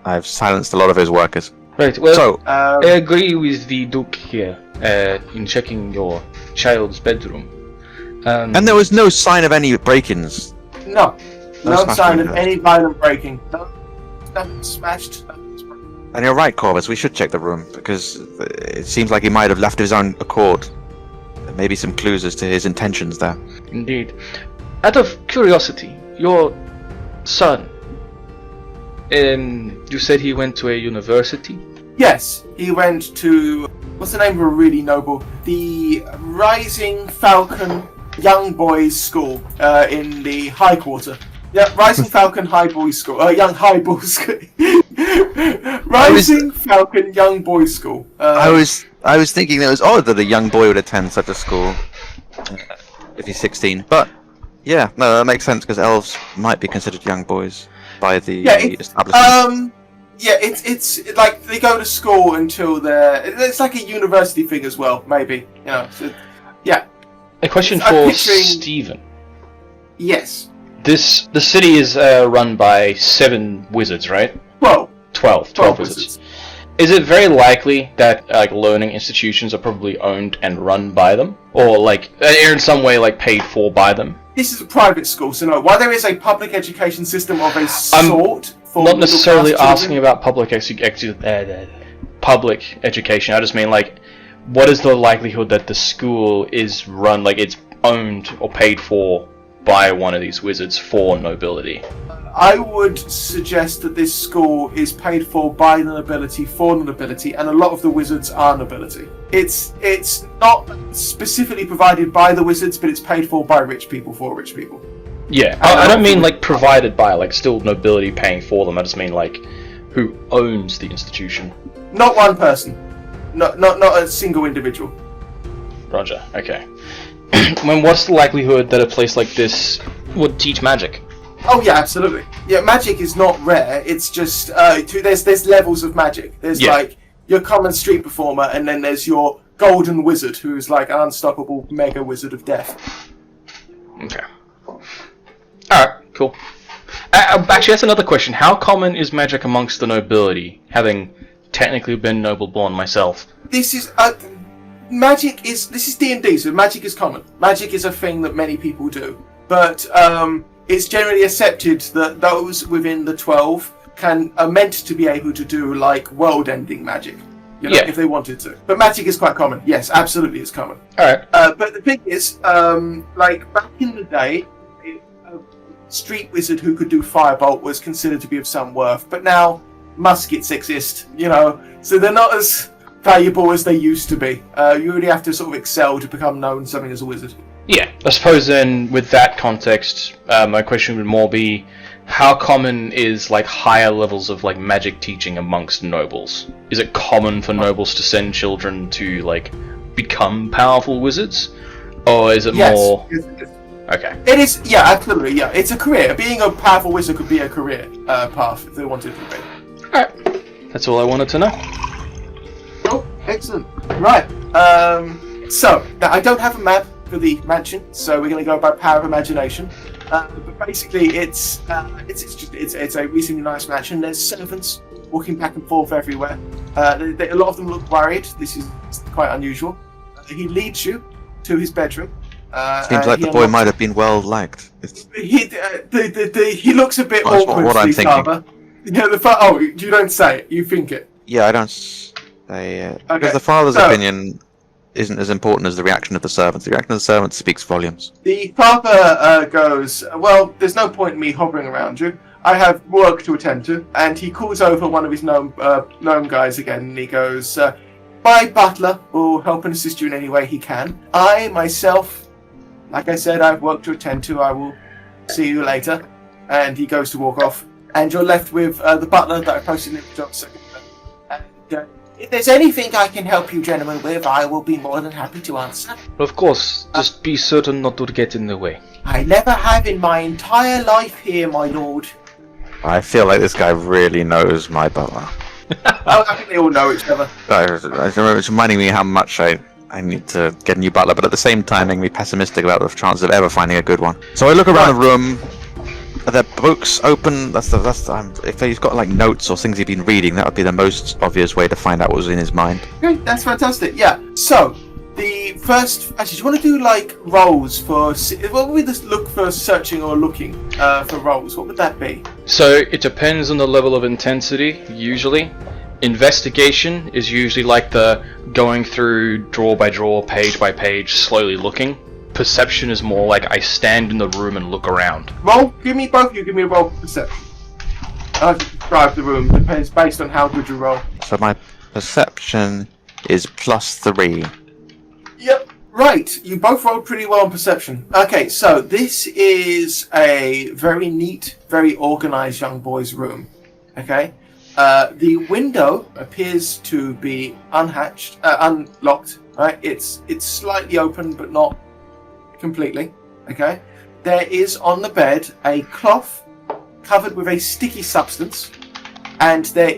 I've silenced a lot of his workers. Right, well, so, I agree with the Duke here in checking your child's bedroom. And there was no sign of any break-ins. No No sign of smashing. any violent breaking. Nothing smashed. And you're right, Corvus, we should check the room, because it seems like he might have left of his own accord. There may be some clues as to his intentions there. Indeed. Out of curiosity, your son, you said he went to a university? Yes, he went to, what's the name of a really noble? The Rising Falcon Young Boys School in the High Quarter. Yeah, Rising Falcon High Boys School. Young High Boys School. Rising Falcon Young Boys School. I was thinking that it was odd that a young boy would attend such a school if he's 16. But yeah, no, that makes sense because elves might be considered young boys by the establishment. It's like they go to school until it's like a university thing as well, maybe. So, yeah. A question I'm for picturing- Stephen. Yes. The city is run by 7 wizards, right? 12. 12 wizards. Is it very likely that learning institutions are probably owned and run by them, or in some way paid for by them? This is a private school, so no. While there is a public education system of a sort, for Not necessarily middle-class asking children, about public education. I just mean what is the likelihood that the school is run it's owned or paid for by one of these wizards for nobility? I would suggest that this school is paid for by the nobility for the nobility, and a lot of the wizards are nobility. It's not specifically provided by the wizards, but it's paid for by rich people for rich people. Yeah, I don't mean like provided by, like still nobility paying for them. I just mean like who owns the institution. Not one person. Not a single individual. Roger. Okay. What's the likelihood that a place like this would teach magic? Oh yeah, absolutely. Yeah, magic is not rare. It's just there's levels of magic. There's like your common street performer, and then there's your golden wizard, who is like an unstoppable mega wizard of death. Okay. All right. Cool. Actually, that's another question. How common is magic amongst the nobility? Having technically been noble born myself. This is This is D&D, so magic is common. Magic is a thing that many people do, but it's generally accepted that those within the 12 are meant to be able to do like world-ending magic, if they wanted to. But magic is quite common. Yes, absolutely, it's common. All right. But the thing is, like back in the day, a street wizard who could do firebolt was considered to be of some worth. But now muskets exist, so they're not as valuable as they used to be. You really have to sort of excel to become known something as a wizard. Yeah, I suppose then with that context, my question would more be, how common is like higher levels of like magic teaching amongst nobles? Is it common for nobles to send children to like become powerful wizards, or is it more? Yes. Okay. It is. Yeah, absolutely. Yeah, it's a career. Being a powerful wizard could be a career path if they wanted to be. All right. That's all I wanted to know. Oh, excellent. Right. So now I don't have a map for the mansion, so we're going to go by power of imagination. But basically, it's a reasonably nice mansion. There's servants walking back and forth everywhere. A lot of them look worried. This is quite unusual. He leads you to his bedroom. Seems like the boy might have been well liked. He looks a bit That's awkward. what I'm thinking. Father. Yeah, you don't say it. You think it. Yeah, I don't say because the father's opinion isn't as important as the reaction of the servants. The reaction of the servants speaks volumes. The father goes, well, there's no point in me hovering around you. I have work to attend to. And he calls over one of his gnome guys again, and he goes, my butler will help and assist you in any way he can. I, myself, like I said, I have work to attend to. I will see you later. And he goes to walk off. And you're left with the butler that I posted in the job second. And if there's anything I can help you gentlemen with, I will be more than happy to answer. Of course, just be certain not to get in the way. I never have in my entire life here, my lord. I feel like this guy really knows my butler. I think they all know each other. It's reminding me how much I need to get a new butler, but at the same time making me pessimistic about the chances of ever finding a good one. So I look around the room. Are there books open? If he's got like notes or things he's been reading, that would be the most obvious way to find out what was in his mind. Okay, that's fantastic. Yeah. So the first, actually, do you want to do like rolls for? What would we just look for searching or looking for rolls? What would that be? So it depends on the level of intensity. Usually, investigation is usually like the going through drawer by drawer, page by page, slowly looking. Perception is more like I stand in the room and look around. Roll, give me a roll for perception. I have to describe the room, depends based on how good you roll. So my perception is +3. Yep, right. You both rolled pretty well on perception. Okay, so this is a very neat, very organised young boy's room. Okay? The window appears to be unlocked. Right? It's slightly open, but not completely. Okay, there is on the bed a cloth covered with a sticky substance, and there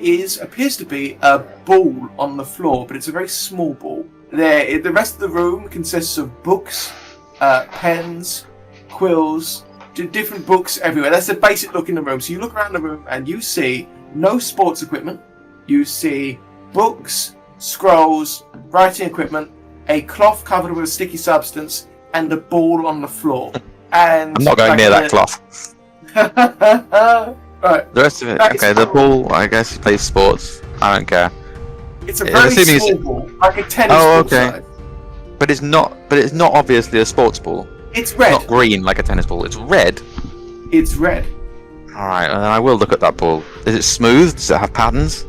appears to be a ball on the floor, but it's a very small ball. The rest of the room consists of books, pens, quills, different books everywhere. That's the basic look in the room. So you look around the room and you see no sports equipment. You see books, scrolls, writing equipment, a cloth covered with a sticky substance, and a ball on the floor. And I'm not going near that cloth. Right. The rest of it, okay. The ball, I guess he plays sports. I don't care. It's a very small ball, like a tennis ball size. But it's not obviously a sports ball. It's red. Not green like a tennis ball. It's red. It's red. Alright, and then I will look at that ball. Is it smooth? Does it have patterns?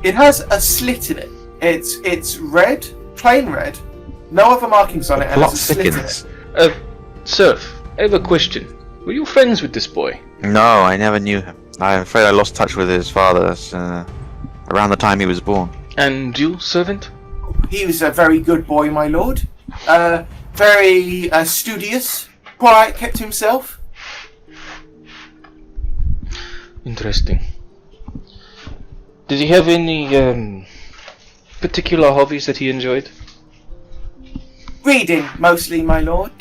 It has a slit in it. It's red, plain red, no other markings on it, and Plot there's a slit in thickens. it. Surf, I have a question. Were you friends with this boy? No, I never knew him. I'm afraid I lost touch with his father around the time he was born. And you, servant? He was a very good boy, my lord. Very studious, quiet, kept to himself. Interesting. Did he have any particular hobbies that he enjoyed? Reading, mostly, my lord.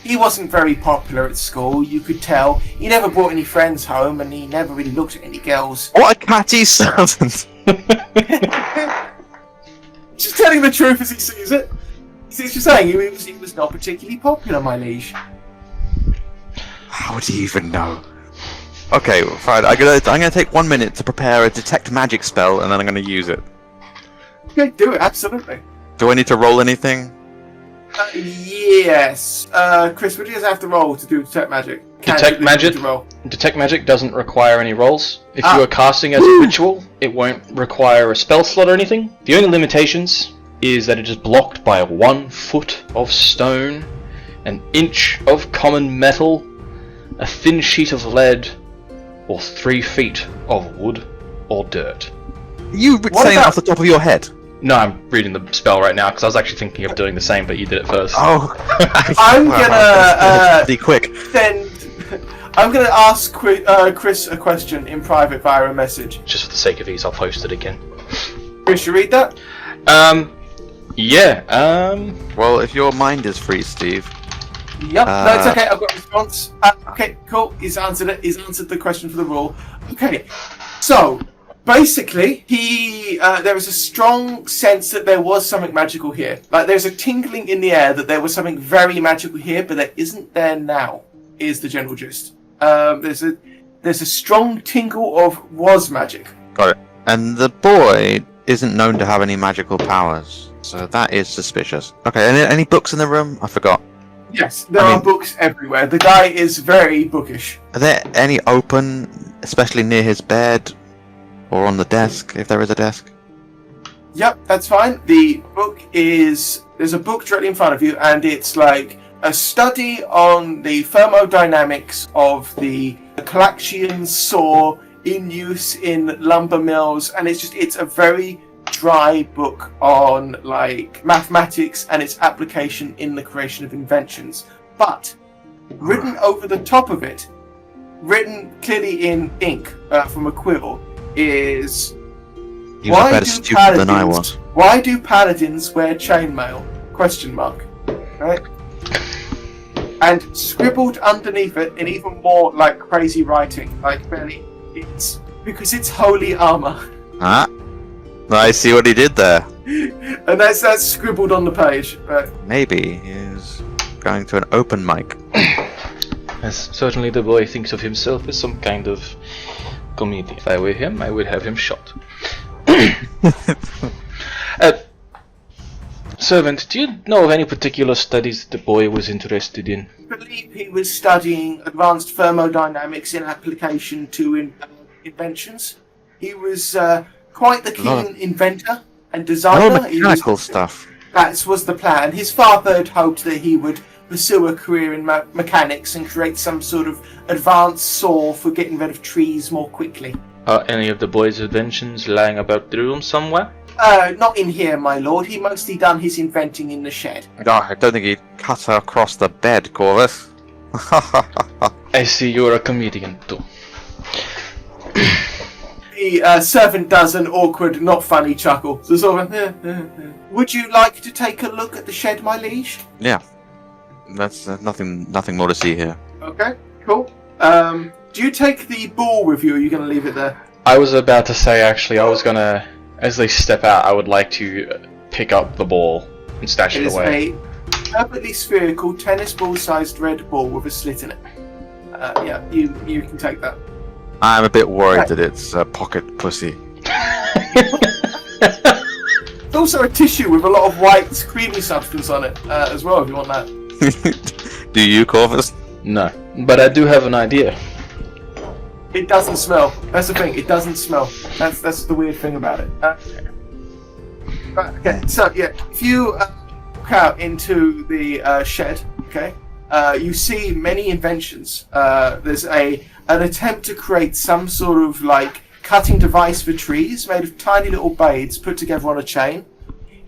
He wasn't very popular at school, you could tell. He never brought any friends home, and he never really looked at any girls. What a catty servant! Just telling the truth as he sees it. He's just saying he was not particularly popular, my liege. How do you even know? Okay, fine. I'm gonna take 1 minute to prepare a detect magic spell, and then I'm gonna use it. Okay, do it, absolutely. Do I need to roll anything? Yes. Chris, what do you guys have to roll to do detect magic? Detect magic? Roll? Detect magic doesn't require any rolls. If Ah. you are casting as a ritual, it won't require a spell slot or anything. The only limitations is that it is blocked by 1 foot of stone, an inch of common metal, a thin sheet of lead, or 3 feet of wood or dirt. You saying that off the top of your head? No, I'm reading the spell right now because I was actually thinking of doing the same, but you did it first. Oh, I'm gonna be quick. I'm gonna ask Chris a question in private via a message. Just for the sake of ease, I'll post it again. Chris, you read that? Yeah, Well, if your mind is free, Steve. Yep. No, it's okay. I've got a response. Okay, cool. He's answered it. He's answered the question for the rule. Okay. So basically, there was a strong sense that there was something magical here. Like there's a tingling in the air that there was something very magical here, but there isn't there now. Is the general gist. There's a strong tingle of was magic. Got it. And the boy isn't known to have any magical powers, so that is suspicious. Okay, any books in the room? I forgot. Yes, there are books everywhere. The guy is very bookish. Are there any open, especially near his bed, or on the desk, if there is a desk? Yep, that's fine. There's a book directly in front of you, and it's like a study on the thermodynamics of the Calaxian saw in use in lumber mills, and it's a very dry book on like mathematics and its application in the creation of inventions. But written over the top of it, written clearly in ink from a quill, is He was a better student than I was. Why do paladins wear chainmail? Question mark. Right? And scribbled underneath it in even more like crazy writing, like barely, it's because it's holy armor. Ah, I see what he did there. And that's scribbled on the page. Maybe he's going to an open mic. As certainly the boy thinks of himself as some kind of comedian. If I were him, I would have him shot. Servant, do you know of any particular studies the boy was interested in? I believe he was studying advanced thermodynamics in application to inventions. He was quite the keen inventor and designer. Oh, mechanical stuff. That was the plan. His father had hoped that he would pursue a career in mechanics and create some sort of advanced saw for getting rid of trees more quickly. Are any of the boy's inventions lying about the room somewhere? Not in here, my lord. He mostly done his inventing in the shed. Oh, I don't think he'd cut her across the bed, Corvus. I see you're a comedian too. The servant does an awkward, not funny chuckle. So sort of, Would you like to take a look at the shed, my liege? Yeah. That's nothing more to see here. Okay, cool. Do you take the ball with you, or are you going to leave it there? I was about to say, actually, I was gonna, as they step out, I would like to pick up the ball and stash it away. It is a perfectly spherical, tennis ball-sized red ball with a slit in it. Yeah, you can take that. I'm a bit worried that it's a pocket pussy. There's also a tissue with a lot of white, creamy substance on it as well, if you want that. Do you, Corvus? No, but I do have an idea. It doesn't smell. That's the thing. It doesn't smell. That's the weird thing about it. Okay. So yeah, if you look out into the shed, okay, you see many inventions. There's an attempt to create some sort of like cutting device for trees made of tiny little blades put together on a chain.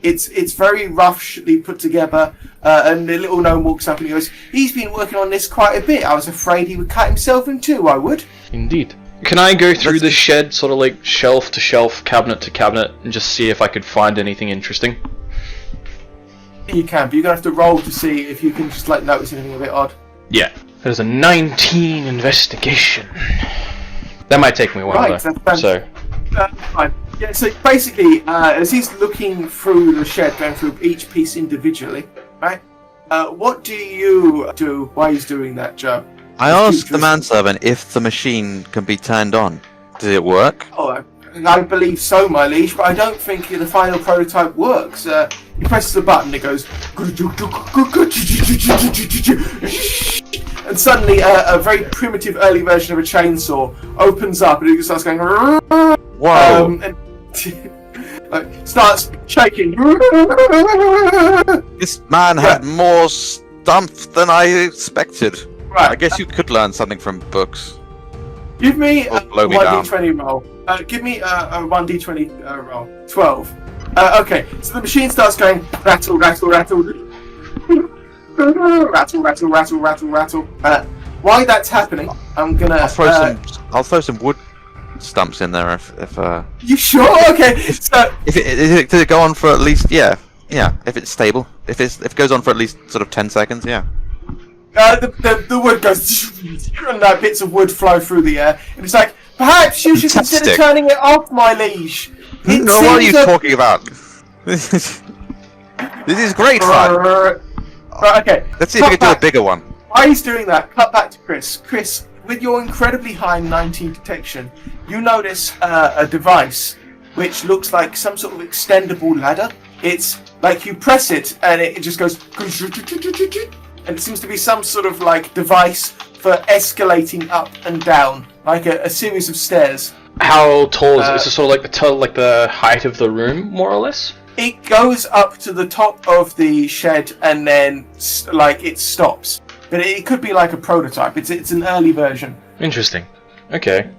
It's very roughly put together, and the little gnome walks up and he goes, "He's been working on this quite a bit. I was afraid he would cut himself in two, I would." Indeed. Can I go through the shed, sort of like shelf to shelf, cabinet to cabinet, and just see if I could find anything interesting? You can, but you're going to have to roll to see if you can just like notice anything a bit odd. Yeah. There's a 19 investigation. That might take me a while, Right, though. that's So, fine. Yeah, so basically, as he's looking through the shed, going through each piece individually, right? What do you do while he's doing that, Joe? I asked the manservant if the machine can be turned on. Did it work? Oh, I believe so, my liege, but I don't think the final prototype works. He presses the button, it goes, and suddenly a very primitive early version of a chainsaw opens up and it starts going, Whoa! and like, starts shaking. This man had more stumpf than I expected. Right. I guess you could learn something from books. Give me a blow me down. 1d20 roll. Give me a 1d20 roll. 12. Okay, so the machine starts going rattle, rattle, rattle. Rattle, rattle, rattle, rattle, rattle. While that's happening, I'm gonna. I'll throw some wood stumps in there if You sure? Okay. So does it go on for at least if it's stable, if it goes on for at least sort of 10 seconds, yeah. the wood goes, and bits of wood fly through the air, and it's like, perhaps you should consider Fantastic. turning it off, my liege. No, what are you talking about? This is great fun. Right, okay. Let's see if we can do a bigger one. While he's doing that, cut back to Chris. Chris, with your incredibly high 19 detection, you notice a device which looks like some sort of extendable ladder. It's like you press it and it just goes, and it seems to be some sort of like device for escalating up and down, like a series of stairs. how tall is it? Is it sort of like the height of the room, more or less? It goes up to the top of the shed and then like it stops. But it could be like a prototype. It's an early version. Interesting. Okay.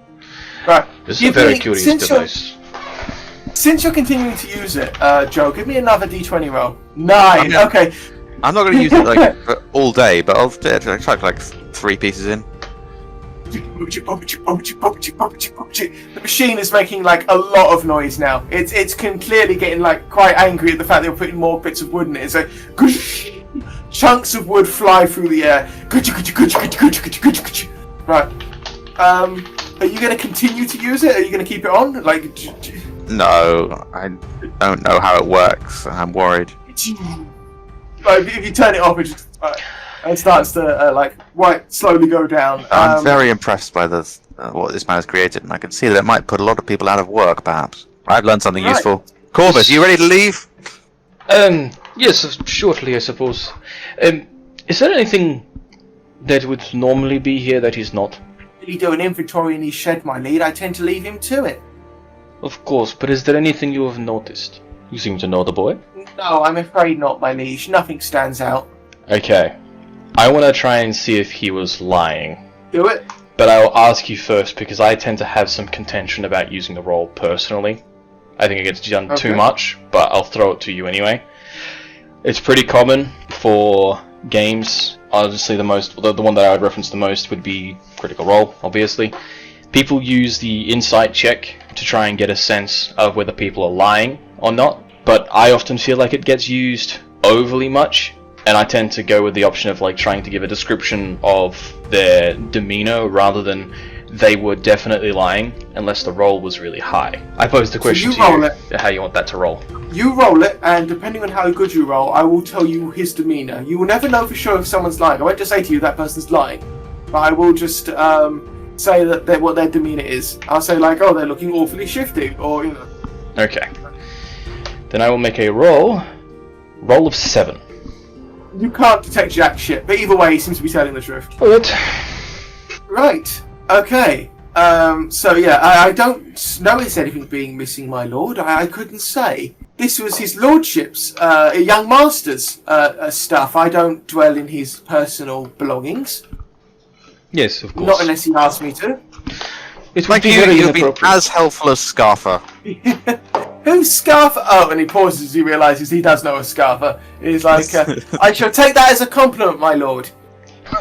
Right. This is a very curious device. Since you're continuing to use it, Joe, give me another d20 roll. 9. Okay. I'm not going to use it like for all day, but I'll try like 3 pieces in. The machine is making like a lot of noise now. It's clearly getting like quite angry at the fact that you're putting more bits of wood in it. It's like chunks of wood fly through the air. Right. Are you going to continue to use it? Are you going to keep it on? Like. No, I don't know how it works. I'm worried. Like, if you turn it off, it starts to like slowly go down. I'm very impressed by this, what this man has created, and I can see that it might put a lot of people out of work. Perhaps I've learned something useful. Corvus, you ready to leave? Yes, shortly, I suppose. Is there anything that would normally be here that is not? You do an inventory in his shed, my lead. I tend to leave him to it. Of course, but is there anything you have noticed? You seem to know the boy. No, I'm afraid not, my liege. Nothing stands out. Okay. I want to try and see if he was lying. Do it. But I'll ask you first because I tend to have some contention about using the roll personally. I think it gets done too much, but I'll throw it to you anyway. It's pretty common for games. Honestly, the one that I would reference the most would be Critical Role, obviously. People use the insight check to try and get a sense of whether people are lying or not, but I often feel like it gets used overly much, and I tend to go with the option of like trying to give a description of their demeanor rather than they were definitely lying, unless the roll was really high. I pose the question to you, how you want that to roll. You roll it, and depending on how good you roll, I will tell you his demeanor. You will never know for sure if someone's lying. I won't just say to you that person's lying, but I will just say that what their demeanor is. I'll say like, oh, they're looking awfully shifty, or you know. Okay. Then I will make a roll of 7. You can't detect jack shit, but either way, he seems to be telling the truth. What? Right. Okay. So yeah, I don't notice anything being missing, my lord. I couldn't say. This was his lordship's, young master's stuff. I don't dwell in his personal belongings. Yes, of course. Not unless he asks me to. It would Like be you, very you've been inappropriate. as helpful as Scarfer. Who's Scarfer? Oh, and he pauses as he realises he does know a Scarfer. He's like, I shall take that as a compliment, my lord.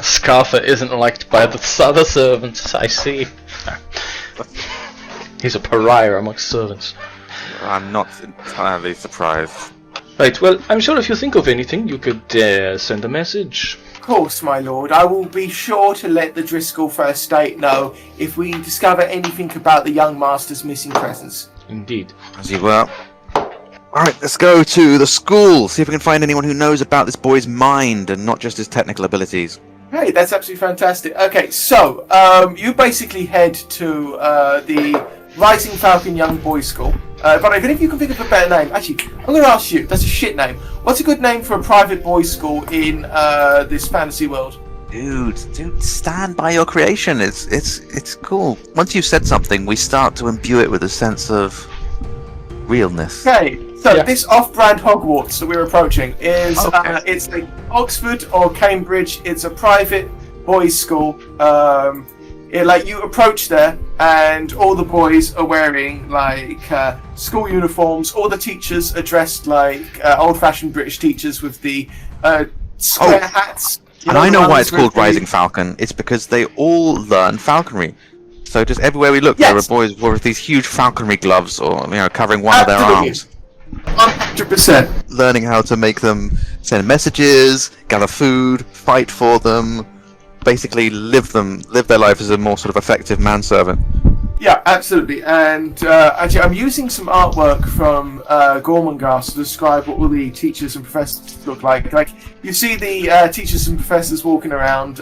Scarfer isn't liked by the other servants, I see. He's a pariah amongst servants. I'm not entirely surprised. Right, well, I'm sure if you think of anything, you could send a message. Of course, my lord. I will be sure to let the Driscoll First State know if we discover anything about the young master's missing presence. Indeed. As you were. Alright, let's go to the school, see if we can find anyone who knows about this boy's mind and not just his technical abilities. Hey, that's absolutely fantastic. Okay, so, you basically head to the Rising Falcon Young Boys School. But even if you can think of a better name, actually, I'm going to ask you, that's a shit name. What's a good name for a private boys' school in this fantasy world? Dude, stand by your creation. It's cool. Once you've said something, we start to imbue it with a sense of realness. Okay, so Yeah. this off-brand Hogwarts that we're approaching is Okay. it's like Oxford or Cambridge. It's a private boys' school. Like you approach there, and all the boys are wearing like school uniforms. All the teachers are dressed like old-fashioned British teachers with the square hats. You And I the know why ones it's called with the- Rising Falcon. It's because they all learn falconry. So just everywhere we look, Yes. there are boys with these huge falconry gloves, or covering one of their Absolutely. arms, 100%. learning how to make them send messages, gather food, fight for them, basically live their life as a more sort of effective manservant. Yeah, absolutely. And actually, I'm using some artwork from Gormenghast to describe what all the teachers and professors look like. Like, you see the teachers and professors walking around.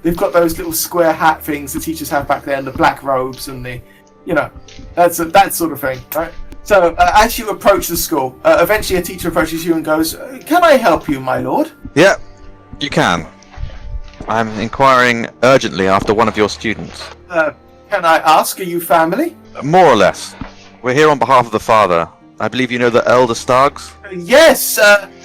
They've got those little square hat things the teachers have back there, and the black robes, and the, that sort of thing, right? So, as you approach the school, eventually a teacher approaches you and goes, "Can I help you, my lord?" Yeah, you can. I'm inquiring urgently after one of your students. Can I ask, are you family? More or less. We're here on behalf of the father. I believe you know the Elder Starks? Yes,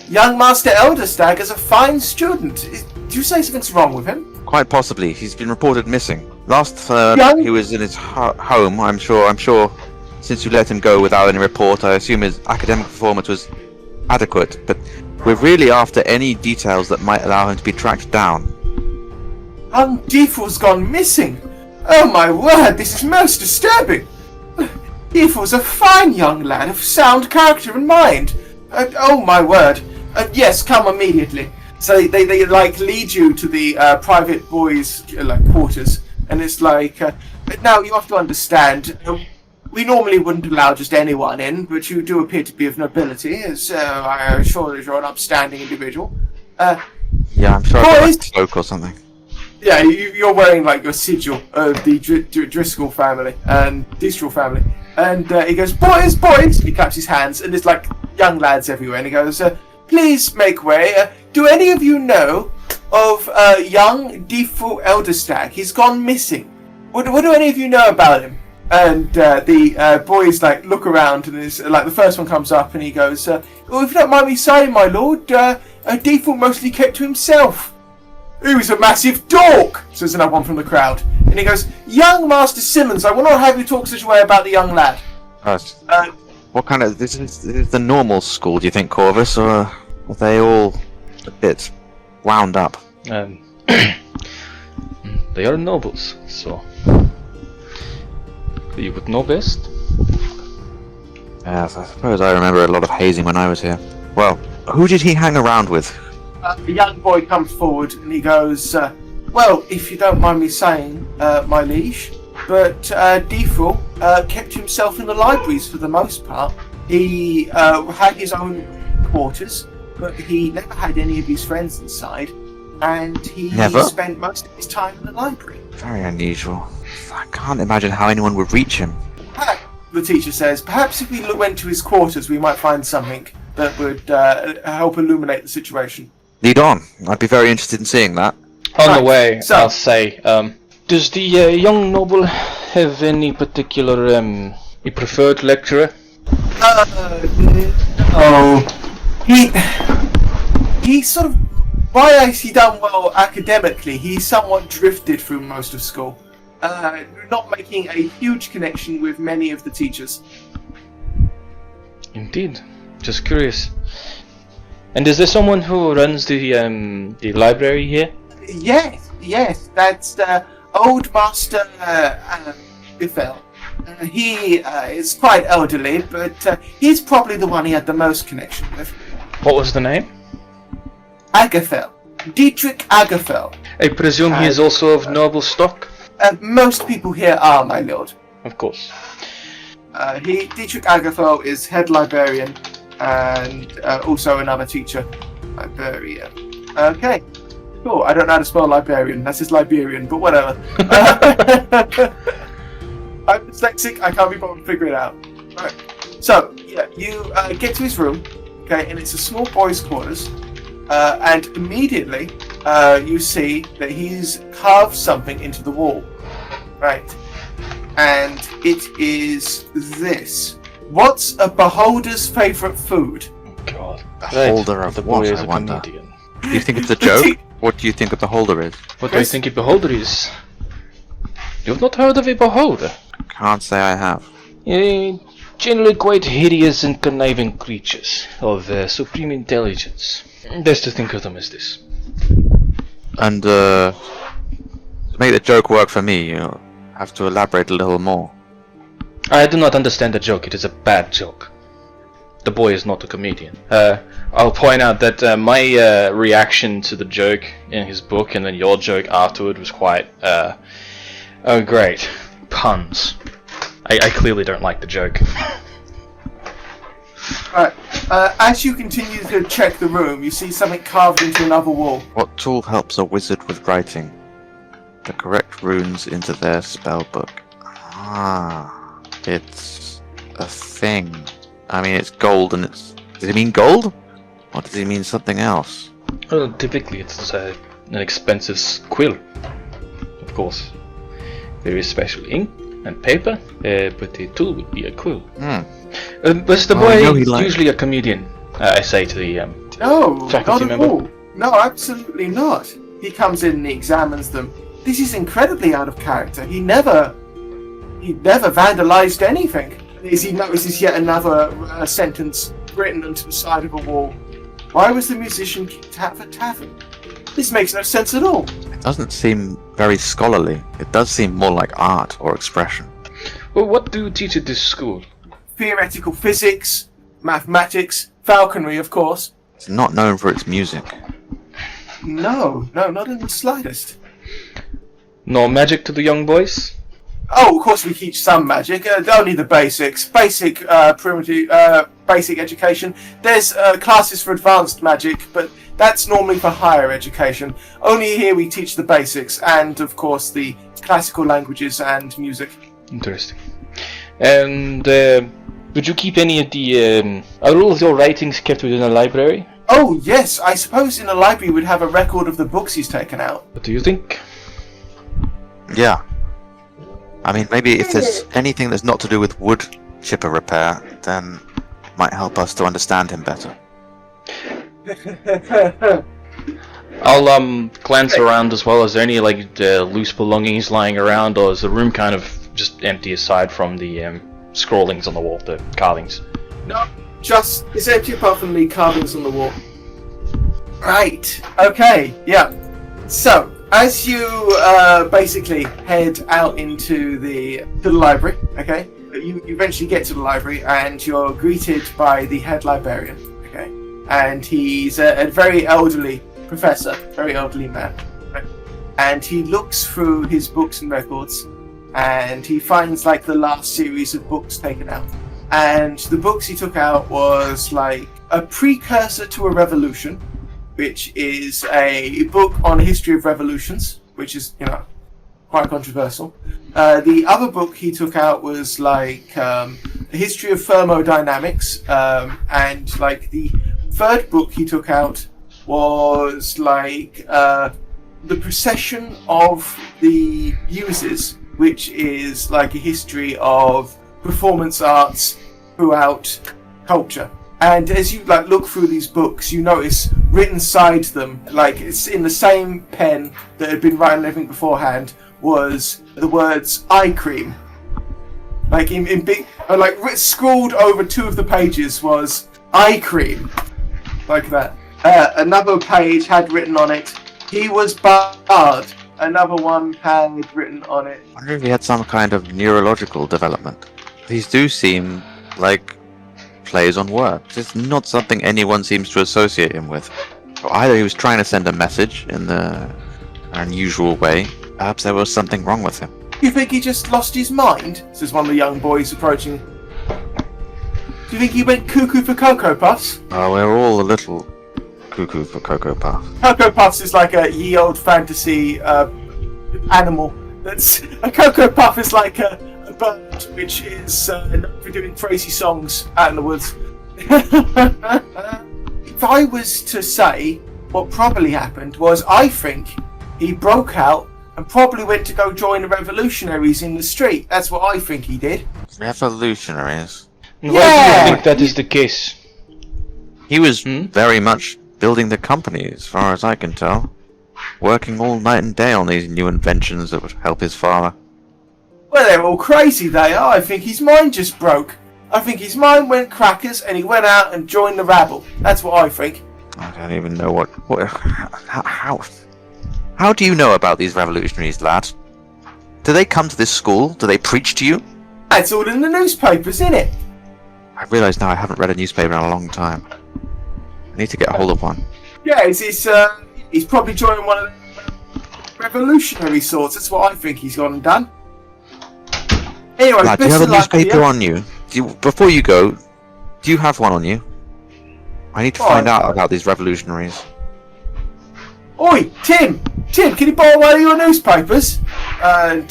young Master Elderstag is a fine student. Do you say something's wrong with him? Quite possibly. He's been reported missing. Last third, Young- he was in his home, I'm sure. Since you let him go without any report, I assume his academic performance was adequate, but we're really after any details that might allow him to be tracked down. Young Deefle's gone missing. Oh my word, this is most disturbing. Deefle's a fine young lad of sound character and mind. Oh my word. Yes, come immediately. So they like lead you to the private boys' quarters, and it's like, now you have to understand, we normally wouldn't allow just anyone in, but you do appear to be of nobility, so I assure that you're an upstanding individual. Yeah, I'm sure I've got Boys! like a cloak or something. Yeah, you're wearing like your sigil of the Driscoll family and Distral family, and he goes, "Boys, boys!" He claps his hands, and there's like young lads everywhere, and he goes, "Please make way. Do any of you know of young Default Elderstag? He's gone missing. What do any of you know about him?" And the boys like look around, and there's like the first one comes up, and he goes, "Well, if you don't mind me saying, my lord, Default mostly kept to himself." "He was a massive dork," says another one from the crowd. And he goes, "Young Master Simmons, I will not have you talk such a way about the young lad." What kind of... This is the normal school, do you think, Corvus, or are they all a bit wound up? They are nobles, so you would know best. Yes, I suppose I remember a lot of hazing when I was here. Well, who did he hang around with? The young boy comes forward and he goes, "Well, if you don't mind me saying, my liege, but Defril kept himself in the libraries for the most part. He had his own quarters, but he never had any of his friends inside, and he Never? spent most of his time in the library." Very unusual. I can't imagine how anyone would reach him. The teacher says, "Perhaps if we went to his quarters, we might find something that would help illuminate the situation." Lead on. I'd be very interested in seeing that. On Right, the way, so- I'll say, does the young noble have any particular, a preferred lecturer? No. He sort of, while he done well academically, he somewhat drifted through most of school, not making a huge connection with many of the teachers. Indeed. Just curious. And is there someone who runs the library here? Yes, that's old Master Gafel. He is quite elderly, but he's probably the one he had the most connection with. What was the name? Agafel. Dietrich Agafel. I presume he is also of noble stock? Most people here are, my lord. Of course. Dietrich Agafel is head librarian and also another teacher. Librarian. Okay. Cool. I don't know how to spell librarian. That's just Liberian, but whatever. I'm dyslexic. I can't be bothered to figure it out. Right. So, yeah, you get to his room, okay, and it's a small boys' quarters, and immediately you see that he's carved something into the wall. Right. And it is this. What's a beholder's favourite food? God. Beholder of the what, boy is I a wonder? comedian. Do you think it's a joke? What do you think a beholder is? What do you Chris? think a beholder is? You've not heard of a beholder? Can't say I have. Generally quite hideous and conniving creatures of supreme intelligence. Best to think of them as this. And to make the joke work for me, you'll have to elaborate a little more. I do not understand the joke. It is a bad joke. The boy is not a comedian. I'll point out that my reaction to the joke in his book and then your joke afterward was quite, oh great, puns. I clearly don't like the joke. Right. As you continue to check the room, you see something carved into another wall. What tool helps a wizard with writing? The correct runes into their spellbook. Ah, it's a thing. I mean, it's gold and it's... Does it mean gold? Or does it mean something else? Well, typically it's an expensive quill, of course. There is special ink and paper, but the tool would be a quill. Was the Oh, boy I know he likes- usually a comedian? I say to the No, faculty not at member. all. No, absolutely not. He comes in and he examines them. This is incredibly out of character. He never vandalized anything. As he notices yet another sentence written onto the side of a wall. Why was the musician kicked out of a tavern? This makes no sense at all. It doesn't seem very scholarly. It does seem more like art or expression. Well, what do you teach at this school? Theoretical physics, mathematics, falconry, of course. It's not known for its music. No, not in the slightest. No magic to the young boys? Oh, of course we teach some magic, only the basics. Basic, primitive, basic education. There's classes for advanced magic, but that's normally for higher education. Only here we teach the basics, and of course the classical languages and music. Interesting. And would you keep any of the... are all of your writings kept within a library? Oh, yes, I suppose in a library we'd have a record of the books he's taken out. What do you think? Yeah. I mean, maybe if there's anything that's not to do with wood chipper repair, then it might help us to understand him better. I'll glance around as well. Is there any like loose belongings lying around, or is the room kind of just empty aside from the scrawlings on the wall, the carvings? No, just it's empty apart from the carvings on the wall. Right. Okay. Yeah. So as you basically head out into the library, okay, you eventually get to the library and you're greeted by the head librarian, okay, and he's a very elderly professor, very elderly man, right? And he looks through his books and records, and he finds like the last series of books taken out. And the books he took out was like a precursor to a revolution, which is a book on the history of revolutions, which is, you know, quite controversial. The other book he took out was like a history of thermodynamics, and like the third book he took out was like the procession of the uses, which is like a history of performance arts throughout culture. And as you like look through these books, you notice written side them, like it's in the same pen that had been writing everything beforehand, was the words eye cream. Like in big, like scrawled over two of the pages was eye cream, like that. Another page had written on it, he was barred. Another one had written on it, I wonder if he had some kind of neurological development. These do seem like plays on words. It's not something anyone seems to associate him with. So either he was trying to send a message in the unusual way, perhaps there was something wrong with him. You think he just lost his mind? Says one of the young boys approaching. Do you think he went cuckoo for Cocoa Puffs? Oh, we're all a little cuckoo for Cocoa Puff. Cocoa Puffs is like a ye old fantasy animal. That's a Cocoa Puff is like a bird which is known for doing crazy songs out in the woods. If I was to say what probably happened was, I think he broke out and probably went to go join the revolutionaries in the street. That's what I think he did. Revolutionaries? Why do you think that is the case? He was very much building the company, as far as I can tell. Working all night and day on these new inventions that would help his father. Well, they're all crazy, they are. I think his mind just broke. I think his mind went crackers and he went out and joined the rabble. That's what I think. I don't even know how do you know about these revolutionaries, lad? Do they come to this school? Do they preach to you? It's all in the newspapers, isn't it? I realise now I haven't read a newspaper in a long time. I need to get a hold of one. Yeah, he's probably joined one of the revolutionary sorts. That's what I think he's gone and done. Anyway, Lad, do you have a newspaper on you? Before you go, do you have one on you? I need to find out about these revolutionaries. Oi, Tim, can you borrow one of your newspapers? And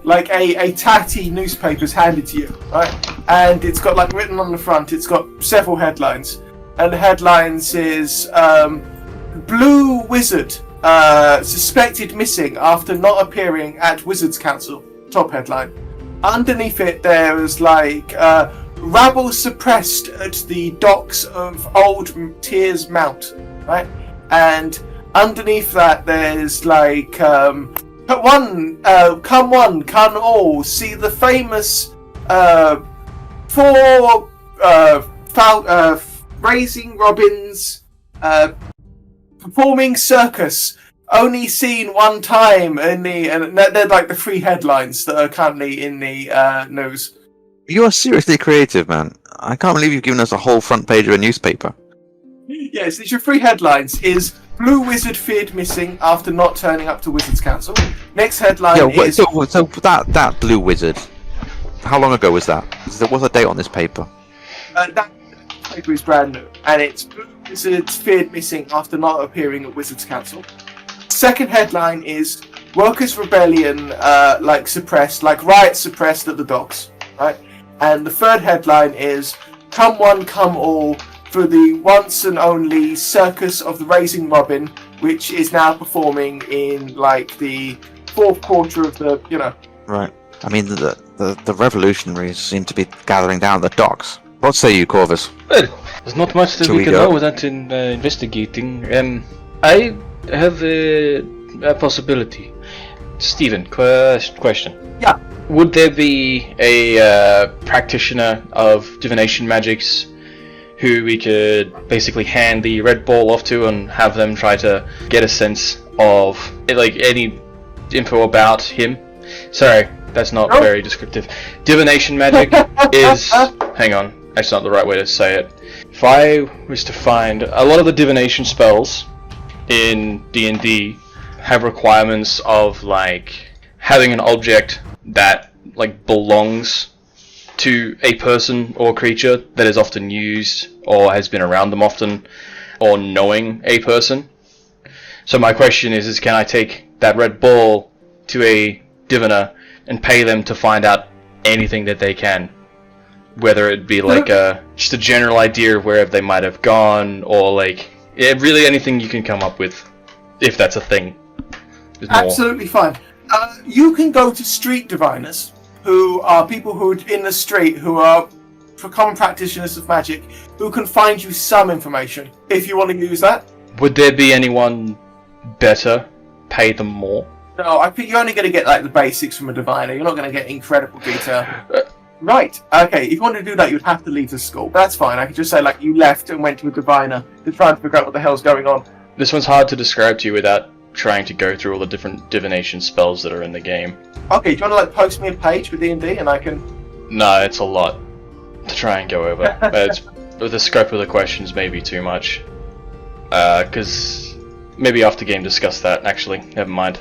like a tatty newspaper's handed to you, right? And it's got like written on the front. It's got several headlines, and the headlines is Blue Wizard suspected missing after not appearing at Wizards Council. Top headline. Underneath it, there is like rabble suppressed at the docks of Old Tears Mount, right? And underneath that, there's like come one, come all, see the famous Raising Robins performing circus. Only seen one time in the, and they're like the three headlines that are currently in the news. You are seriously creative, man. I can't believe you've given us a whole front page of a newspaper. Yes, these are three headlines. Is Blue Wizard feared missing after not turning up to Wizards Council. Next headline is... So that Blue Wizard, how long ago was that? What's the date on this paper? That paper is brand new, and it's Blue Wizard feared missing after not appearing at Wizards Council. Second headline is Workers' Rebellion suppressed, like riots suppressed at the docks, right? And the third headline is Come one, come all, for the once and only Circus of the Raising Robin, which is now performing in like the fourth quarter of the, Right. I mean, the revolutionaries seem to be gathering down the docks. What say you, Corvus? Well, there's not much that we can know without investigating. I have a possibility. Stephen, question. Yeah. Would there be a practitioner of divination magics who we could basically hand the red ball off to and have them try to get a sense of like any info about him? Sorry, that's not very descriptive. Divination magic is... Hang on, that's not the right way to say it. If I was to find... A lot of the divination spells in D&D have requirements of like having an object that like belongs to a person or creature that is often used or has been around them often, or knowing a person. So my question is can I take that red ball to a diviner and pay them to find out anything that they can, whether it be like just a general idea of where they might have gone, or like Yeah, really anything you can come up with, if that's a thing. Is more. Absolutely fine. You can go to street diviners, who are people who are in the street, who are common practitioners of magic, who can find you some information, if you want to use that. Would there be anyone better? Pay them more? No, I think you're only going to get like the basics from a diviner. You're not going to get incredible detail. Right. Okay. If you want to do that, you'd have to leave the school. That's fine. I could just say like you left and went to a diviner to try and figure out what the hell's going on. This one's hard to describe to you without trying to go through all the different divination spells that are in the game. Okay. Do you want to like post me a page for D&D and I can? No, it's a lot to try and go over. But the scope of the questions may be too much. Because maybe after game discuss that. Actually, never mind.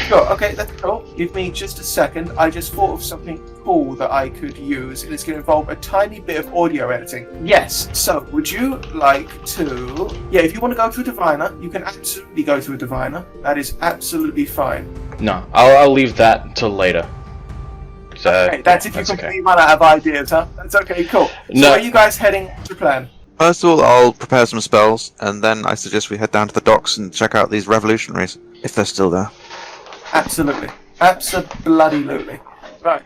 Sure, okay, that's cool. Give me just a second. I just thought of something cool that I could use, and it's going to involve a tiny bit of audio editing. Yes, so would you like to... Yeah, if you want to go to a diviner, you can absolutely go to a diviner. That is absolutely fine. No, I'll leave that until later. Okay, that's if you completely run out of ideas, huh? That's okay, cool. So No. are you guys heading to plan? First of all, I'll prepare some spells, and then I suggest we head down to the docks and check out these revolutionaries, if they're still there. Absolutely. Absolutely. Right.